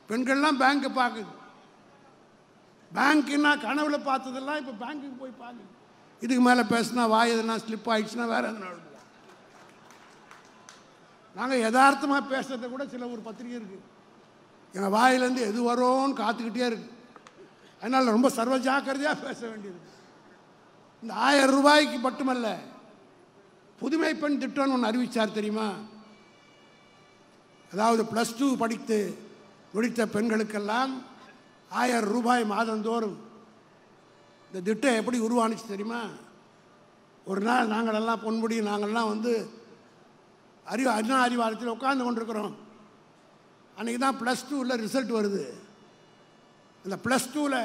பெண்கள்லாம் பேங்கை பார்க்குது. பேங்க்குன்னா கனவுல பார்த்ததெல்லாம் இப்போ பேங்க்குக்கு போய் பார்க்குது. இதுக்கு மேலே பேசினா வாய் எதுனா ஸ்லிப் ஆகிடுச்சுன்னா வேறு எதுனா எழுதுவோம். நாங்கள் யதார்த்தமாக பேசுறத கூட சில ஒரு பத்திரிகை இருக்குது, எங்கள் வாயிலேருந்து எது வரும்னு காத்துக்கிட்டே இருக்கு. அதனால் ரொம்ப சர்வ ஜாக்கிரதையாக பேச வேண்டியது. இந்த 1000 ரூபாய்க்கு மட்டுமல்ல, புதுமை பெண் திட்டம்னு ஒன்று அறிவித்தார் தெரியுமா? அதாவது +2 படித்து முடித்த பெண்களுக்கெல்லாம் 1000 ரூபாய் மாதந்தோறும். இந்த திட்டம் எப்படி உருவானுச்சு தெரியுமா? ஒரு நாள் நாங்களெல்லாம் பொன்முடி நாங்கள்லாம் வந்து அண்ணா அறிவாலயத்தில் உட்கார்ந்து கொண்டிருக்கிறோம். அன்றைக்கி தான் +2ல் ரிசல்ட் வருது. அந்த +2ல்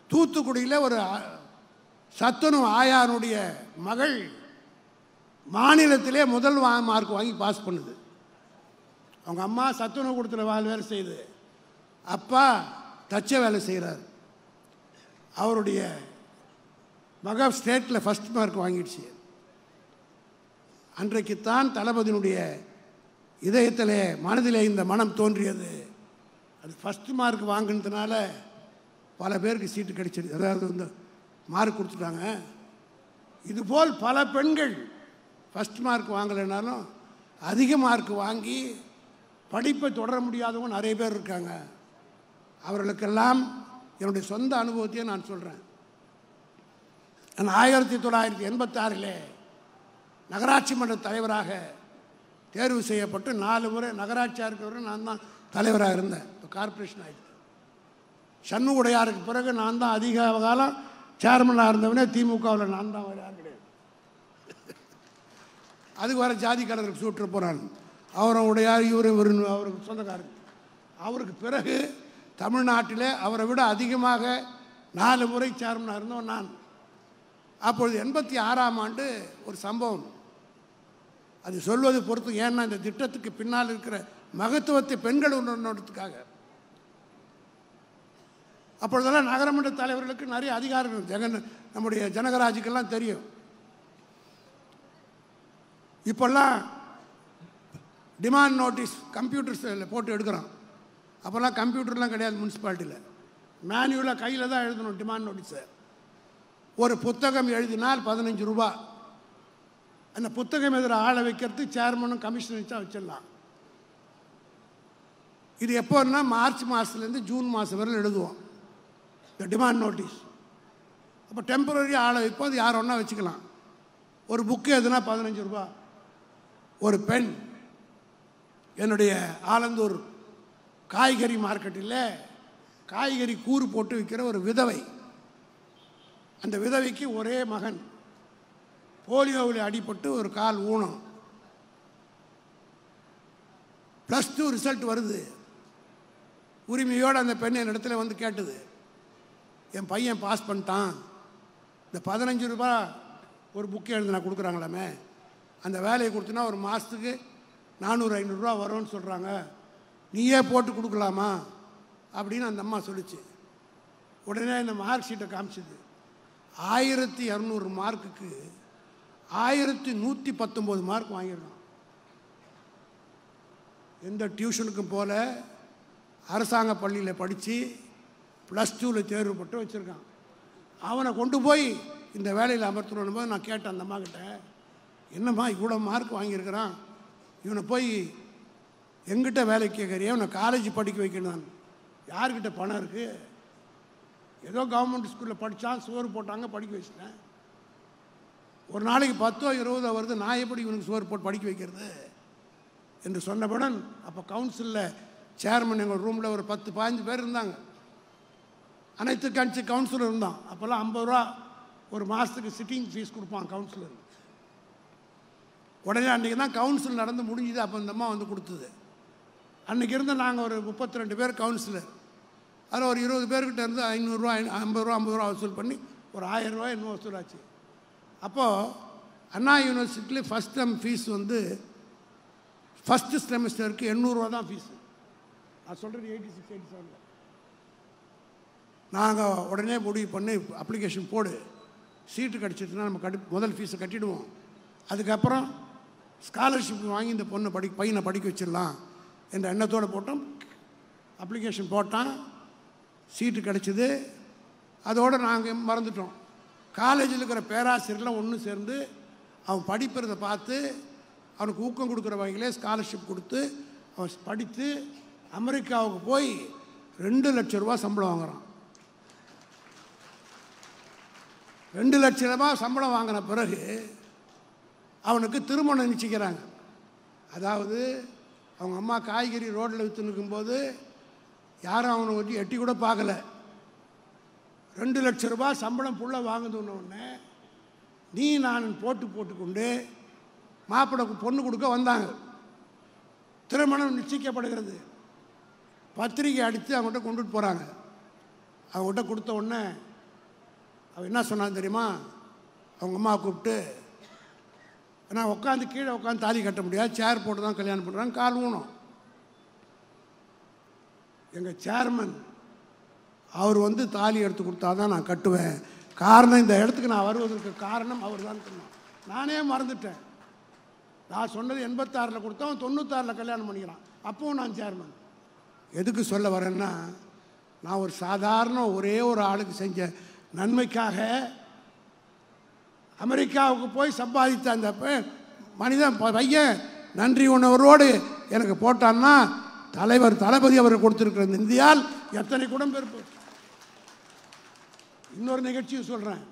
தூத்துக்குடியில் ஒரு சத்துணு ஆயானுடைய மகள் மாநிலத்திலே முதல் மார்க் வாங்கி பாஸ் பண்ணுது. அவங்க அம்மா சத்துணவு கொடுத்துல வேலை செய்யுது, அப்பா தச்ச வேலை செய்கிறார். அவருடைய மக ஸ்டேட்டில் ஃபஸ்ட் மார்க் வாங்கிடுச்சு. அன்றைக்குத்தான் தளபதியினுடைய இதயத்திலே மனதிலே இந்த மனம் தோன்றியது. அது ஃபஸ்ட் மார்க் வாங்கினதுனால பல பேருக்கு சீட்டு கிடைச்சிது, அதாவது இந்த மார்க் கொடுத்துட்டாங்க. இதுபோல் பல பெண்கள் ஃபஸ்ட் மார்க் வாங்கலைனாலும் அதிக மார்க் வாங்கி படிப்பை தொடர முடியாதவங்க நிறைய பேர் இருக்காங்க. அவர்களுக்கெல்லாம் என்னுடைய சொந்த அனுபவத்தையே நான் சொல்கிறேன். நான் 1986 நகராட்சி மன்ற தலைவராக தேர்வு செய்யப்பட்டு 4 முறை நகராட்சியாக இருக்கிறவரை நான் தான் தலைவராக இருந்தேன். இப்போ கார்பரேஷன் ஆகிடுது. சண்முகுடையாருக்கு பிறகு நான் தான் அதிக காலம் சேர்மனாக இருந்தவனே. திமுகவில் நான் தான் யாரும் கிடையாது. அதுக்கு வர ஜாதிக்காரருக்கு சூட்டு போகிறான். அவரும் உடையார், அவருக்கு சொந்தக்காரர். அவருக்கு பிறகு தமிழ்நாட்டில் அவரை விட அதிகமாக 4 முறை சேர்மனாக இருந்தவன் நான். அப்பொழுது 86ஆம் ஆண்டு ஒரு சம்பவம், அது சொல்வது பொறுத்து. ஏன்னா இந்த திட்டத்துக்கு பின்னால் இருக்கிற மகத்துவத்தை பெண்கள் உணர்த்துக்காக. அப்பொழுதெல்லாம் நகரமன்ற தலைவர்களுக்கு நிறைய அதிகாரங்கள் நம்முடைய ஜனகராஜுக்கெல்லாம் தெரியும். இப்போல்லாம் டிமாண்ட் நோட்டீஸ் கம்ப்யூட்டர்ஸில் போட்டு எடுக்கிறோம். அப்போல்லாம் கம்ப்யூட்டர்லாம் கிடையாது. முனிசிபாலிட்டியில் மேனுவலாக கையில் தான் எழுதணும் டிமாண்ட் நோட்டீஸை. ஒரு புத்தகம் எழுதினால் 15 ரூபா. அந்த புத்தகம் எதிர ஆளை வைக்கிறதுக்கு சேர்மனும் கமிஷன் வச்சா வச்சிடலாம். இது எப்போன்னா மார்ச் மாதத்துலேருந்து ஜூன் மாதம் வரையில் எழுதுவோம் இந்த டிமாண்ட் நோட்டீஸ். அப்போ டெம்பரரி ஆளை வைப்போம், அது யார் ஒன்றா வச்சுக்கலாம். ஒரு புக்கு எதுனா 15 ரூபா. ஒரு பெண் என்னுடைய ஆலந்தூர் காய்கறி மார்க்கெட்டில் காய்கறி கூறு போட்டு விற்கிற ஒரு விதவை. அந்த விதவைக்கு ஒரே மகன் போலியோவில் அடிபட்டு ஒரு கால் ஊனம். +2 ரிசல்ட் வருது. உரிமையோடு அந்த பெண் என் இடத்துல வந்து கேட்டது, என் பையன் பாஸ் பண்ணிட்டான், இந்த 15 ரூபா ஒரு புக்கு எழுதுனா கொடுக்குறாங்களாமே, அந்த வேலையை கொடுத்தனா ஒரு மாதத்துக்கு 400-500 ரூபா வரும்னு சொல்கிறாங்க, நீயே போட்டு கொடுக்கலாமா அப்படின்னு அந்த அம்மா சொல்லிச்சு. உடனே இந்த மார்க் ஷீட்டை காமிச்சிது. 1200 மார்க்குக்கு 1119 மார்க் வாங்கியிருக்கான். எந்த டியூஷனுக்கும் போல அரசாங்க பள்ளியில் படித்து +2ல் தேர்வு பட்டு வச்சுருக்கான். அவனை கொண்டு போய் இந்த வேலையில் அமர்த்தணும் போது நான் கேட்டேன் அந்த அம்மா கிட்ட, என்னம்மா இவ்வளோ மார்க் வாங்கியிருக்கிறான், இவனை போய் எங்கிட்ட வேலைக்கு கேட்குறியே, இவனை காலேஜ் படிக்க வைக்கணும். நான் யார்கிட்ட பணம் இருக்குது, ஏதோ கவர்மெண்ட் ஸ்கூலில் படித்தான், சோறு போட்டாங்க, படிக்க வச்சுட்டேன். ஒரு நாளைக்கு 10-20 வருது, நான் எப்படி இவனுக்கு சோறு போட்டு படிக்க வைக்கிறது என்று சொன்னவுடன் அப்போ கவுன்சிலில் சேர்மன் எங்கள் ரூமில் ஒரு 10-15 பேர் இருந்தாங்க. அனைத்து கட்சி கவுன்சிலர் இருந்தான். அப்போல்லாம் 50 ரூபா ஒரு மாதத்துக்கு சிட்டிங் ஃபீஸ் கொடுப்பான் கவுன்சிலர். உடனே அன்றைக்கி தான் கவுன்சில் நடந்து முடிஞ்சுது. அப்போ இந்த அம்மா வந்து கொடுத்தது. அன்றைக்கி இருந்து நாங்கள் ஒரு 32 பேர் கவுன்சிலர். அதில் ஒரு 20 பேர்கிட்ட இருந்து 500 ரூபா 50 ரூபா வசூல் பண்ணி ஒரு 1000 ரூபா இன்னும் வசூலாச்சு. அப்போது அண்ணா யூனிவர்சிட்டியில் ஃபஸ்ட் டேர்ம் ஃபீஸ் வந்து ஃபஸ்ட்டு செமஸ்டருக்கு 800 ரூபா தான் ஃபீஸு. நான் சொல்கிறது 86-87. நாங்கள் உடனே முடிவு பண்ணி அப்ளிகேஷன் போடு, சீட்டு கிடச்சிட்டுனா நம்ம முதல் ஃபீஸை கட்டிடுவோம், அதுக்கப்புறம் ஸ்காலர்ஷிப் வாங்கி இந்த பையனை படிக்க வச்சிடலாம் என்ற எண்ணத்தோடு போட்டோம். அப்ளிகேஷன் போட்டான், சீட்டு கிடச்சிது. அதோடு நாங்கள் மறந்துட்டோம். காலேஜில் இருக்கிற பேராசிரியர்லாம் ஒன்று சேர்ந்து அவன் படிக்கிறத பார்த்து அவனுக்கு ஊக்கம் கொடுக்குற வகையிலே ஸ்காலர்ஷிப் கொடுத்து அவன் படித்து அமெரிக்காவுக்கு போய் 2 லட்சம் ரூபா சம்பளம் வாங்குகிறான். 2 லட்சம் ரூபாய் சம்பளம் வாங்கின பிறகு அவனுக்கு திருமணம் நிச்சயிக்கிறாங்க. அதாவது அவங்க அம்மா காய்கறி ரோட்டில் விற்று நிற்கும்போது யாரும் அவனை வச்சு எட்டி கூட பார்க்கல. 2 லட்சம் ரூபாய் சம்பளம் புள்ள வாங்குதுன்னொடனே நீ நான் போட்டுக்கொண்டு மாப்பிள்ளைக்கு பொண்ணு கொடுக்க வந்தாங்க. திருமணம் நிச்சயிக்கப்படுகிறது. பத்திரிக்கை அடித்து அவங்ககிட்ட கொண்டுட்டு போகிறாங்க. அவங்ககிட்ட கொடுத்த உடனே அவன் என்ன சொன்னான்னு தெரியுமா? அவங்க அம்மா கூப்பிட்டு, நான் உட்காந்து கீழே உட்காந்து தாலி கட்ட முடியாது, சேர் போட்டு தான் கல்யாணம் பண்ணுறாங்க, கால் ஊனும். எங்கள் சேர்மன் அவர் தாலி எடுத்து கொடுத்தா தான் நான் கட்டுவேன். காரணம், இந்த இடத்துக்கு நான் வருவதற்கு காரணம் அவர் தான் சொன்னான். நானே மறந்துட்டேன். நான் சொன்னது 86 கொடுத்தவன் 96 கல்யாணம் பண்ணிக்கிறான். அப்பவும் நான் சேர்மன். எதுக்கு சொல்ல வரேன்னா, நான் ஒரு சாதாரண ஒரே ஒரு ஆளுக்கு செஞ்ச நன்மைக்காக அமெரிக்காவுக்கு போய் சம்பாதித்த அந்த மனிதன் பையன் நன்றி உணர்வோடு எனக்கு போட்டான்னா தளபதி அவர் கொடுத்துருக்கிற இந்தியால் எத்தனை குடம்பெருப்பு. இன்னொரு நிகழ்ச்சியும் சொல்கிறேன்.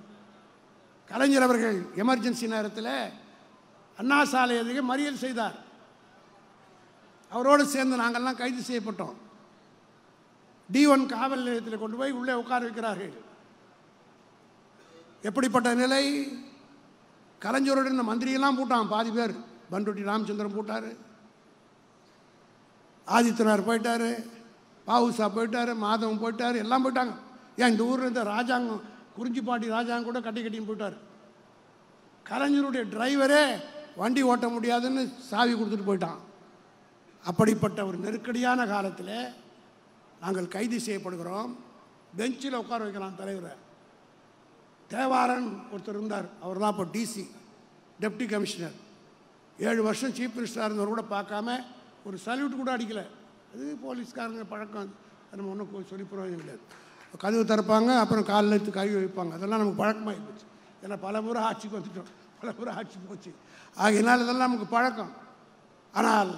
கலைஞர் அவர்கள் எமர்ஜென்சி நேரத்தில் அண்ணா சாலை அருகே மறியல் செய்தார். அவரோடு சேர்ந்து நாங்கள்லாம் கைது செய்யப்பட்டோம். D1 காவல் நிலையத்தில் கொண்டு போய் உள்ளே உட்கார வைக்கிறார்கள். எப்படிப்பட்ட நிலை! கலைஞரோட இந்த மந்திரியெல்லாம் போட்டான். பாதி பேர் பண்ருட்டி ராமச்சந்திரன் போட்டார், ஆதித்தனார் போயிட்டார், பாவுசா போயிட்டார், மாதவன் போயிட்டார், எல்லாம் போயிட்டாங்க. ஏன் இந்த ஊரில் இருந்த ராஜாங்கம், குறிஞ்சிப்பாட்டி ராஜாங்கம் கூட கட்டின்னு போயிட்டார். கலைஞருடைய டிரைவரே வண்டி ஓட்ட முடியாதுன்னு சாவி கொடுத்துட்டு போயிட்டான். அப்படிப்பட்ட ஒரு நெருக்கடியான காலத்தில் நாங்கள் கைது செய்யப்படுகிறோம். பெஞ்சில் உட்கார வைக்கலாம் தலைவரை. தேவாரன் ஒருத்தர் இருந்தார், அவர் தான் இப்போ டிசி, டெப்டி கமிஷனர். 7 வருஷம் சீஃப் மினிஸ்டராக இருந்தவர் கூட பார்க்காம ஒரு சல்யூட் கூட அடிக்கலை. அது போலீஸ்காரங்க பழக்கம். நம்ம ஒன்றும் சொல்லி பிரயோஜனம் கிடையாது. கதவு திறப்பாங்க, அப்புறம் காலில் எடுத்து கழுவி வைப்பாங்க. அதெல்லாம் நமக்கு பழக்கமாகி போச்சு. ஏன்னா பல முறை ஆட்சிக்கு வந்துட்டோம், பல முறை ஆட்சி போச்சு. ஆகையினால் இதெல்லாம் நமக்கு பழக்கம். ஆனால்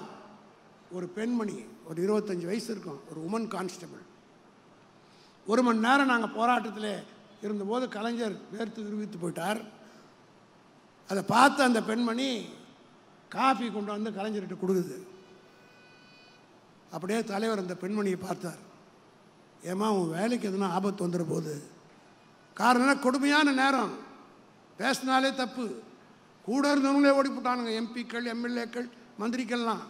ஒரு பெண்மணி, ஒரு 25 வயசு இருக்கும், ஒரு உமன் கான்ஸ்டபிள், 1 மணி நேரம் நாங்கள் போராட்டத்தில் இருந்தபோது கலைஞர் வேர்த்து விரிவித்து போயிட்டார். அதை பார்த்து அந்த பெண்மணி காஃபி கொண்டு வந்து கலைஞர்கிட்ட கொடுக்குது. அப்படியே தலைவர் அந்த பெண்மணியை பார்த்தார். ஏமா உன் வேலைக்கு எதுனா ஆபத்து வந்துட போகுது. காரணம் கொடுமையான நேரம், பேசினாலே தப்பு. கூட இருந்தவங்களே ஓடி போட்டானுங்க, எம்பிக்கள், எம்எல்ஏக்கள், மந்திரிக்கள்லாம்.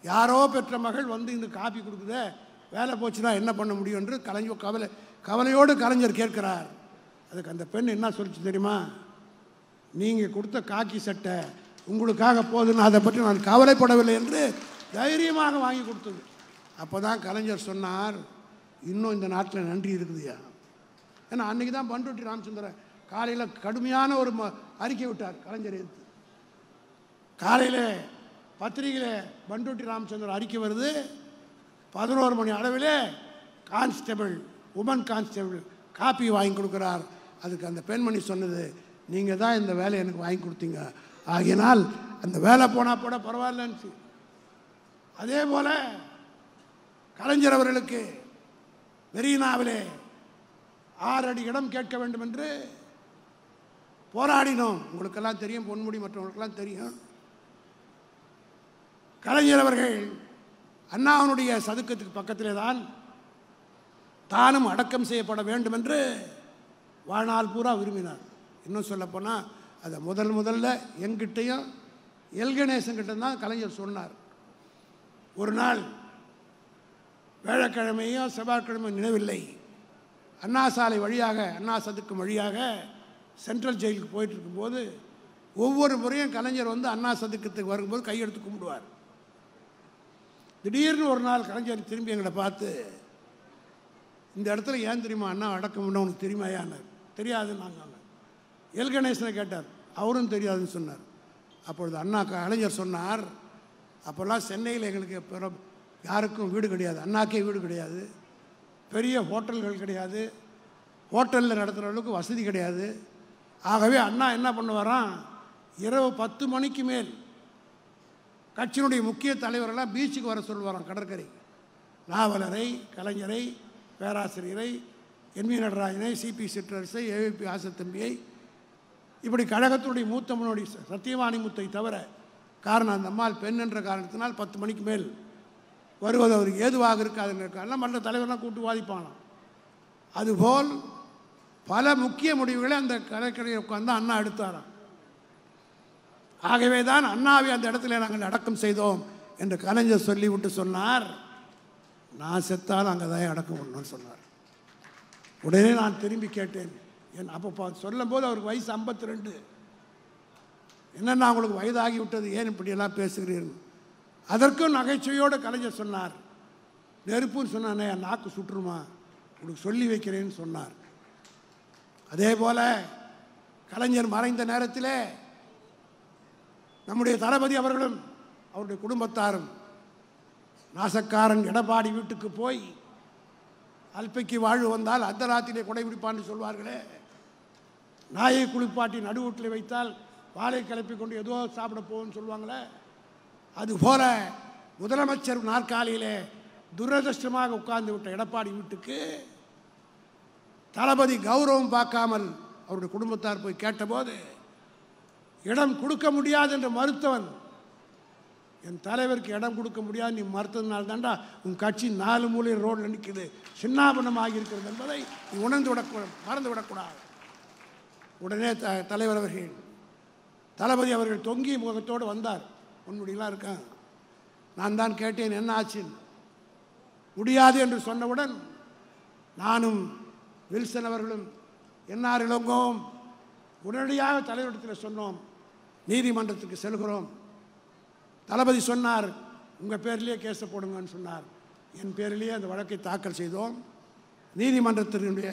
யாரோ பெற்ற மகள் இந்த காப்பி கொடுக்குதே, வேலை போச்சுன்னா என்ன பண்ண முடியும் என்று கவலையோடு கலைஞர் கேட்கிறார். அதுக்கு அந்த பெண் என்ன சொல்லிச்சு தெரியுமா? நீங்கள் கொடுத்த காக்கி சட்டை உங்களுக்காக போதுன்னு அதை பற்றி நான் கவலைப்படவில்லை என்று தைரியமாக வாங்கி கொடுத்தது. அப்போ தான் கலைஞர் சொன்னார், இன்னும் இந்த நாட்டில் நன்றி இருக்குதுயா. ஏன்னா அன்றைக்கி தான் பண்ருட்டி ராமச்சந்திரன் காலையில் கடுமையான ஒரு அறிக்கை விட்டார் கலைஞர் எடுத்து. காலையில் பத்திரிகையில் பண்ருட்டி ராமச்சந்திரன் அறிக்கை வருது. 11 மணி அளவில் கான்ஸ்டபிள், உமன் கான்ஸ்டபிள் காப்பி வாங்கி கொடுக்குறார். அதுக்கு அந்த பெண்மணி சொன்னது, நீங்கள் தான் இந்த வேலையை எனக்கு வாங்கி கொடுத்தீங்க, ஆகினால் அந்த வேலை போனால் போட பரவாயில்லன்னு. அதே போல் கலைஞர் அவர்களுக்கு மெரினாவிலே 6 அடி இடம் கேட்க வேண்டும் என்று போராடினோம். உங்களுக்கெல்லாம் தெரியும், பொன்முடி மற்றவங்களுக்கெல்லாம் தெரியும். கலைஞர் அவர்கள் அண்ணாவனுடைய சதுக்கத்துக்கு பக்கத்திலே தான் தானும் அடக்கம் செய்யப்பட வேண்டும் என்று வாழ்நாள் பூரா விரும்பினார். இன்னும் சொல்லப்போனால் அதை முதல்ல எங்கிட்டையும் எல்கணேசன் கிட்ட தான் கலைஞர் சொன்னார். ஒரு நாள் வேழக்கிழமையும் செவ்வாய்க்கிழமையும் நினைவில்லை, அண்ணா சாலை வழியாக, அண்ணா சதுக்கம் வழியாக சென்ட்ரல் ஜெயிலுக்கு போயிட்டு இருக்கும்போது ஒவ்வொரு முறையும் கலைஞர் அண்ணா சதுக்கத்துக்கு வரும்போது கையெடுத்து கும்பிடுவார். திடீர்னு ஒரு நாள் கலைஞர் திரும்பி எங்களை பார்த்து, இந்த இடத்துல ஏன் தெரியுமா அண்ணா அடக்கம் பண்ண உனக்கு தெரியுமாயான்னார். தெரியாதுன்னு நாங்கள். எல் கணேசனை கேட்டார், அவரும் தெரியாதுன்னு சொன்னார். அப்பொழுது அண்ணா கலைஞர் சொன்னார், அப்போல்லாம் சென்னையில் எங்களுக்கு யாருக்கும் வீடு கிடையாது, அண்ணாக்கே வீடு கிடையாது, பெரிய ஹோட்டல்கள் கிடையாது, ஹோட்டலில் நடத்துகிற அளவுக்கு வசதி கிடையாது. ஆகவே அண்ணா என்ன பண்ணுவாராம், இரவு 10 மணிக்கு மேல் கட்சியினுடைய முக்கிய தலைவரெல்லாம் பீச்சுக்கு வர சொல்லுவாராம். கடற்கரை நாவலரை, கலைஞரை, பேராசிரியரை என்.வி. நடராஜனை, சி.பி. சிற்றரசை, ஏ.வி.பி. ஆசத்தம்பியை, இப்படி கழகத்தினுடைய மூத்த முன்னோடி சத்தியவாணி முத்தை தவிர, காரணம் அந்த அம்மாள் பெண் என்ற காரணத்தினால் 10 மணிக்கு மேல் வருவது அவருக்கு ஏதுவாக இருக்காதுன்னு மற்ற தலைவரெலாம் கூட்டு வாதிப்பானாம். அதுபோல் பல முக்கிய முடிவுகளை அந்த கடற்கரையை உட்கார்ந்து அண்ணா எடுத்தாராம். ஆகவே தான் அண்ணாவை அந்த இடத்துல நாங்கள் அடக்கம் செய்தோம் என்று கலைஞர் சொல்லிவிட்டு சொன்னார், நான் செத்தாலும் அங்கே தான் அடக்கம் பண்ணணும்னு சொன்னார். உடனே நான் திரும்பி கேட்டேன். அப்போ சொல்லும் போது அவருக்கு வயசு 52. என்னென்னா உங்களுக்கு வயதாகி விட்டது, ஏன் இப்படியெல்லாம் பேசுகிறீர்கள்? அதற்கும் நகைச்சுவையோடு கலைஞர் சொன்னார், நெருப்புன்னு சொன்னானே நாக்கு சுற்றுமா, உங்களுக்கு சொல்லி வைக்கிறேன்னு சொன்னார். அதே போல் கலைஞர் மறைந்த நேரத்தில் நம்முடைய தளபதி அவர்களும் அவருடைய குடும்பத்தாரும் நாசக்காரன் எடப்பாடி வீட்டுக்கு போய் அல்பைக்கு வாழ்வு வந்தால் அர்த்தராத்திரிலே கொடை பிடிப்பான்னு சொல்வார்களே, நாயை குளிப்பாட்டி நடுவூட்டில் வைத்தால் வாழை கிளப்பி கொண்டு ஏதோ சாப்பிட போகும்னு சொல்லுவாங்களே, அதுபோல முதலமைச்சர் நாற்காலியிலே துரதிருஷ்டமாக உட்கார்ந்து விட்ட எடப்பாடி வீட்டுக்கு தளபதி கௌரவம் பார்க்காமல் அவருடைய குடும்பத்தார் போய் கேட்டபோது இடம் கொடுக்க முடியாது என்று மறுத்தவன், என் தலைவருக்கு இடம் கொடுக்க முடியாது நீ மறுத்ததுனால தாண்டா உன் கட்சி 4 மூலையில் ரோடில் நிற்குது, சின்னாபனமாக இருக்கிறது என்பதை நீ உணர்ந்து மறந்து விடக்கூடாது. உடனே தலைவர் அவர்கள் தளபதி அவர்கள் தொங்கிய முகத்தோடு வந்தார். உன்னுடையெல்லாம் இருக்கான். நான் தான் கேட்டேன் என்ன ஆச்சுன்னு. முடியாது என்று சொன்னவுடன் நானும் வில்சன் அவர்களும் என்ஆர் இளங்கோவும் உடனடியாக தலைவரிடத்தில் சொன்னோம், நீதிமன்றத்துக்கு செல்கிறோம். தளபதி சொன்னார், உங்கள் பேரிலேயே கேஸை போடுங்கன்னு சொன்னார். என் பேரிலேயே அந்த வழக்கை தாக்கல் செய்தோம். நீதிமன்றத்தினுடைய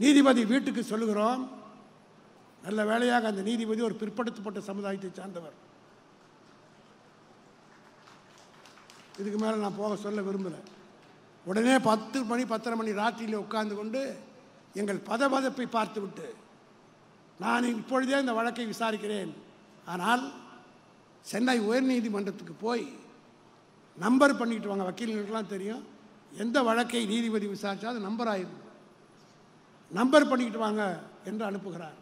நீதிபதி வீட்டுக்கு சொல்லுகிறோம். நல்ல வேளையாக அந்த நீதிபதி ஒரு பிற்படுத்தப்பட்ட சமுதாயத்தை சார்ந்தவர். இதுக்கு மேலே நான் போக சொல்ல விரும்பலை. உடனே 10 மணி 10:30 மணி ராத்திரியில் உட்கார்ந்து கொண்டு எங்கள் பதபதப்பை பார்த்துவிட்டு, நான் இப்பொழுதே இந்த வழக்கை விசாரிக்கிறேன், ஆனால் சென்னை உயர்நீதிமன்றத்துக்கு போய் நம்பர் பண்ணிட்டு வாங்க, வக்கீல்களுக்கெல்லாம் தெரியும், எந்த வழக்கை நீதிபதி விசாரித்தா அது நம்பர் ஆகிடும், நம்பர் பண்ணிக்கிட்டு வாங்க என்று அனுப்புகிறார்.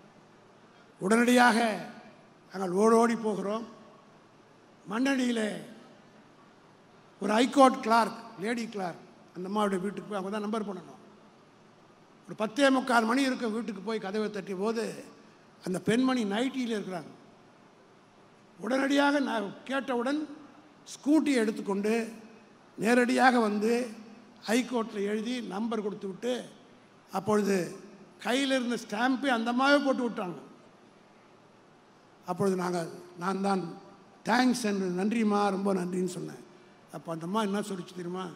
உடனடியாக நாங்கள் ஓடோடி போகிறோம். மண்ணடியில் ஒரு ஹைகோர்ட் கிளார்க், லேடி கிளார்க், அந்த அம்மாவுடைய வீட்டுக்கு போய் அவங்க தான் நம்பர் பண்ணணும். ஒரு 10:45 மணி இருக்கும். வீட்டுக்கு போய் கதவை தட்டிய போது அந்த பெண்மணி நைட்டியில் இருக்கிறாங்க. உடனடியாக நான் கேட்டவுடன் ஸ்கூட்டியை எடுத்துக்கொண்டு நேரடியாக வந்து ஹைகோர்ட்டில் எழுதி நம்பர் கொடுத்து விட்டு, அப்பொழுது கையில் இருந்த ஸ்டாம்பை அந்த அம்மாவே போட்டு விட்டாங்க. அப்பொழுது நான் தான் தேங்க்ஸ் என்று, நன்றிம்மா ரொம்ப நன்றின்னு சொன்னேன். அப்போ அந்த அம்மா என்ன சொல்லிச்சு தெரியுமா,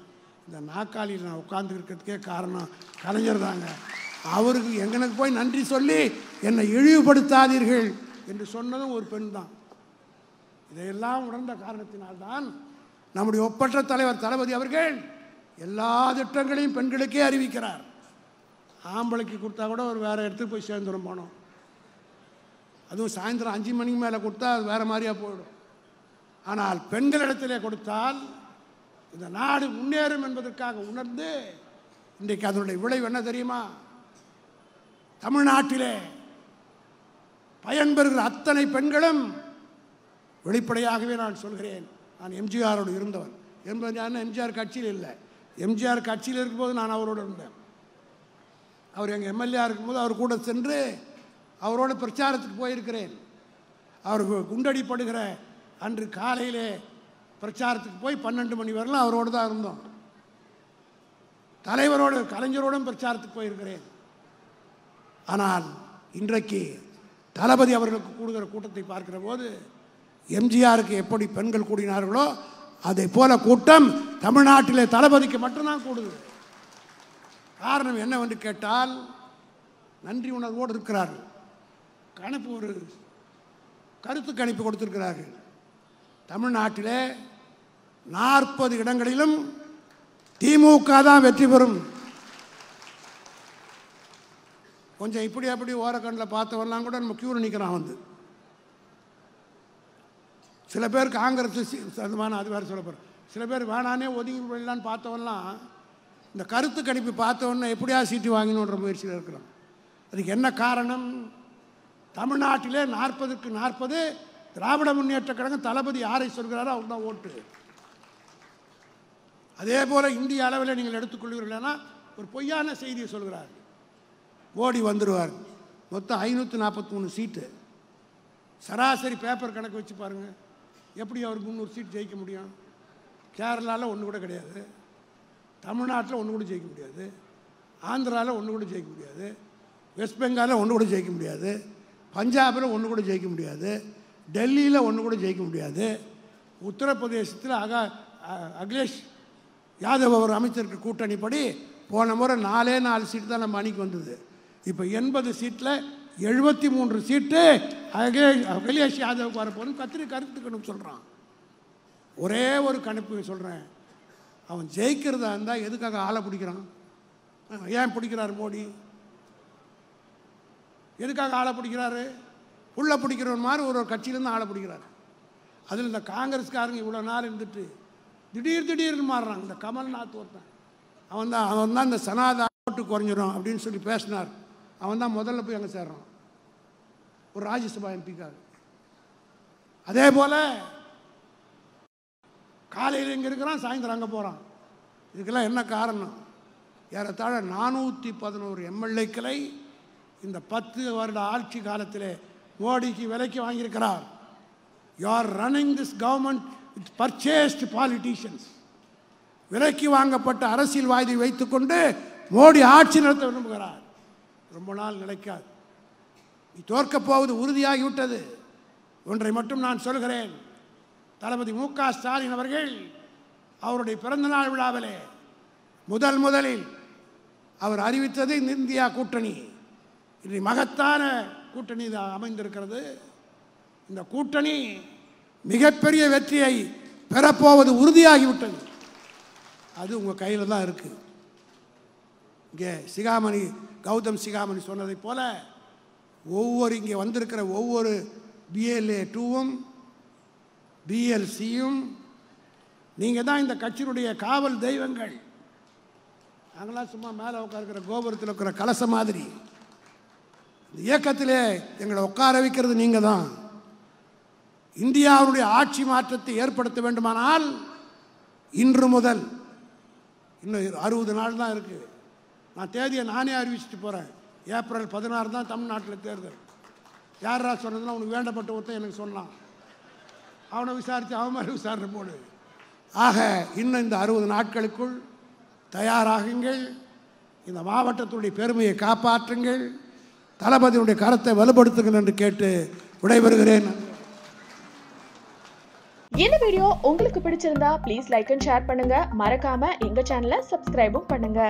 இந்த நாற்காலியில் நான் உட்கார்ந்து இருக்கிறதுக்கே காரணம் கலைஞர் தாங்க, அவருக்கு எங்களுக்கு போய் நன்றி சொல்லி என்னை இழிவுபடுத்தாதீர்கள் என்று சொன்னதும் ஒரு பெண் தான். இதையெல்லாம் உணர்ந்த காரணத்தினால்தான் நம்முடைய ஒப்பற்ற தலைவர் தளபதி அவர்கள் எல்லா திட்டங்களையும் பெண்களுக்கே அறிவிக்கிறார். ஆம்பளைக்கு கொடுத்தா கூட ஒரு வேறு இடத்துக்கு போய் சேர்ந்துடும் போனோம். அதுவும் சாயந்தரம் 5 மணிக்கு மேலே கொடுத்தா அது வேறு மாதிரியாக போயிடும். ஆனால் பெண்களிடத்திலே கொடுத்தால் இந்த நாடு முன்னேறும் என்பதற்காக உணர்ந்து இன்றைக்கு அதனுடைய விளைவு என்ன தெரியுமா, தமிழ்நாட்டிலே பயன்பெறுகிற அத்தனை பெண்களும், வெளிப்படையாகவே நான் சொல்கிறேன், நான் எம்ஜிஆரோடு இருந்தவன் என்பது எம்ஜிஆர் கட்சியில் இல்லை, எம்ஜிஆர் கட்சியில் இருக்கும்போது நான் அவரோடு இருந்தேன். அவர் எங்கள் எம்எல்ஏ இருக்கும்போது அவர் கூட சென்று அவரோட பிரச்சாரத்துக்கு போயிருக்கிறேன். அவருக்கு குண்டடிப்படுகிற அன்று காலையிலே பிரச்சாரத்துக்கு போய் 12 மணி வரலாம் அவரோடு தான் இருந்தோம். தலைவரோடு கலைஞரோடும் பிரச்சாரத்துக்கு போயிருக்கிறேன். ஆனால் இன்றைக்கு தளபதி அவர்களுக்கு கூடுகிற கூட்டத்தை பார்க்கிற போது எம்ஜிஆருக்கு எப்படி பெண்கள் கூடினார்களோ அதை போல கூட்டம் தமிழ்நாட்டிலே தளபதிக்கு மட்டும்தான் கூடுது. காரணம் என்னவென்று கேட்டால், நன்றி உணர்வோடு இருக்கிறார்கள். கணிப்பு, ஒரு கருத்து கணிப்பு கொடுத்திருக்கிறார்கள். தமிழ்நாட்டிலே 40 இடங்களிலும் திமுக தான் வெற்றி பெறும். கொஞ்சம் இப்படி அப்படி ஓரக்கண்ணில் பார்த்தவரெல்லாம் கூட நம்ம கியூவில் நிற்கிறான். வந்து சில பேர் காங்கிரஸ் சதமான அது வேறு சொல்ல போகிறோம், சில பேர் வேணானே ஒதுங்கி போயிடலான்னு பார்த்தவெல்லாம் இந்த கருத்து கணிப்பு பார்த்த உடனே எப்படியா சீட்டு வாங்கணுன்ற முயற்சியில் இருக்கிறோம். அதுக்கு என்ன காரணம்? தமிழ்நாட்டிலே 40க்கு 40 திராவிட முன்னேற்ற கழகம் தளபதி யாரை சொல்கிறாரோ அவங்க தான் ஓட்டு. அதே போல் இந்திய அளவில் நீங்கள் எடுத்துக்கொள்வீர்கள்னா ஒரு பொய்யான செய்தியை சொல்கிறார், மோடி வந்துடுவார். மொத்தம் 543 சீட்டு. சராசரி பேப்பர் கணக்கு வச்சு பாருங்கள், எப்படி அவர் 300 சீட் ஜெயிக்க முடியும்? கேரளாவில் ஒன்று கூட கிடையாது, தமிழ்நாட்டில் ஒன்று கூட ஜெயிக்க முடியாது, ஆந்திராவில் ஒன்று கூட ஜெயிக்க முடியாது, வெஸ்ட் பெங்காலில் ஒன்று கூட ஜெயிக்க முடியாது, பஞ்சாபில் ஒன்று கூட ஜெயிக்க முடியாது, டெல்லியில் ஒன்று கூட ஜெயிக்க முடியாது, உத்தரப்பிரதேசத்தில் அகிலேஷ் யாதவ் அவர் அமைச்சருக்கு கூட்டணிப்படி போன முறை 4 சீட்டு தான் நம்ம அணிக்கு வந்தது. இப்போ 80 சீட்டில் 73 சீட்டு அகிலேஷ் யாதவுக்கு வரப்போன்னு கருத்து கணிப்பு சொல்கிறான். ஒரே ஒரு கணிப்பு சொல்கிறேன், அவன் ஜெயிக்கிறதா இருந்தால் எதுக்காக ஆளை பிடிக்கிறான்? ஏன் பிடிக்கிறார் மோடி? எதுக்காக ஆளை பிடிக்கிறாரு? உள்ள பிடிக்கிறவன் மாதிரி ஒரு கட்சியிலேருந்து ஆளை பிடிக்கிறார். அதில் இந்த காங்கிரஸ்காரங்க இவ்வளோ நாள் இருந்துட்டு திடீர்னு மாறுறாங்க. இந்த கமல்நாத் ஒருத்தன், அவன் தான் இந்த சனாதன ஓட்டு குறைஞ்சிடும் அப்படின்னு சொல்லி பேசினார். அவன் தான் முதல்ல போய் அங்கே சேர்றான் ஒரு ராஜ்யசபா எம்பிக்காக. அதே போல் காலையில் இங்கே இருக்கிறான், சாயந்தரம் அங்கே போகிறான். இதுக்கெல்லாம் என்ன காரணம்? ஏறத்தாழ 411 எம்எல்ஏக்களை இந்த 10 வருட ஆட்சி காலத்தில் மோடிக்கு விலைக்கு வாங்கியிருக்கிறார். You are running this government with purchased politicians. விலைக்கு வாங்கப்பட்ட அரசியல்வாதி வைத்துக்கொண்டு மோடி ஆட்சி நடத்த விரும்புகிறார். ரொம்ப நாள் நிலைக்காது. நீ தோற்கப் போவது உறுதியாகிவிட்டது. ஒன்றை மட்டும் நான் சொல்கிறேன், தளபதி மு.க. ஸ்டாலின் அவர்கள் அவருடைய பிறந்தநாள் விழாவிலே முதலில் அவர் அறிவித்தது இந்த இந்தியா கூட்டணி. இது மகத்தான கூட்டணி அமைந்திருக்கிறது. இந்த கூட்டணி மிகப்பெரிய வெற்றியை பெறப்போவது உறுதியாகிவிட்டது. அது உங்கள் கையில் தான் இருக்குது. இங்கே கௌதம் சிகாமணி சொன்னதை போல இங்கே வந்திருக்கிற ஒவ்வொரு BLA 2ம் BLCயும் நீங்கள் தான் இந்த கட்சியினுடைய காவல் தெய்வங்கள். நாங்களாம் சும்மா மேலே உட்காருக்கிற கோபுரத்தில் இருக்கிற கலச மாதிரி. இந்த இயக்கத்திலே எங்களை உட்கார வைக்கிறது நீங்கள் தான். இந்தியாவுடைய ஆட்சி மாற்றத்தை ஏற்படுத்த வேண்டுமானால் இன்று முதல் இன்னும் 60 நாள் தான் இருக்குது. நான் தேதியை நானே அறிவிச்சிட்டு போகிறேன். ஏப்ரல் 16 தான் தமிழ்நாட்டில் தேர்தல். யாரா சொன்னதுன்னா அவனுக்கு வேண்டப்பட்ட ஒருத்தன் எனக்கு சொன்னான். அவனை விசாரித்து அவன் மாதிரி விசாரணை போடு. ஆக இன்னும் இந்த 60 நாட்களுக்குள் தயாராகுங்கள். இந்த மாவட்டத்துடைய பெருமையை காப்பாற்றுங்கள். தளபதியுடைய கரத்தை வலுப்படுத்துங்கள் என்று கேட்டு விடைபெறுகிறேன். இந்த வீடியோ உங்களுக்கு பிடிச்சிருந்தா ப்ளீஸ் லைக் அண்ட் ஷேர் பண்ணுங்க. மறக்காம எங்க சேனலை சப்ஸ்கிரைபும் பண்ணுங்க.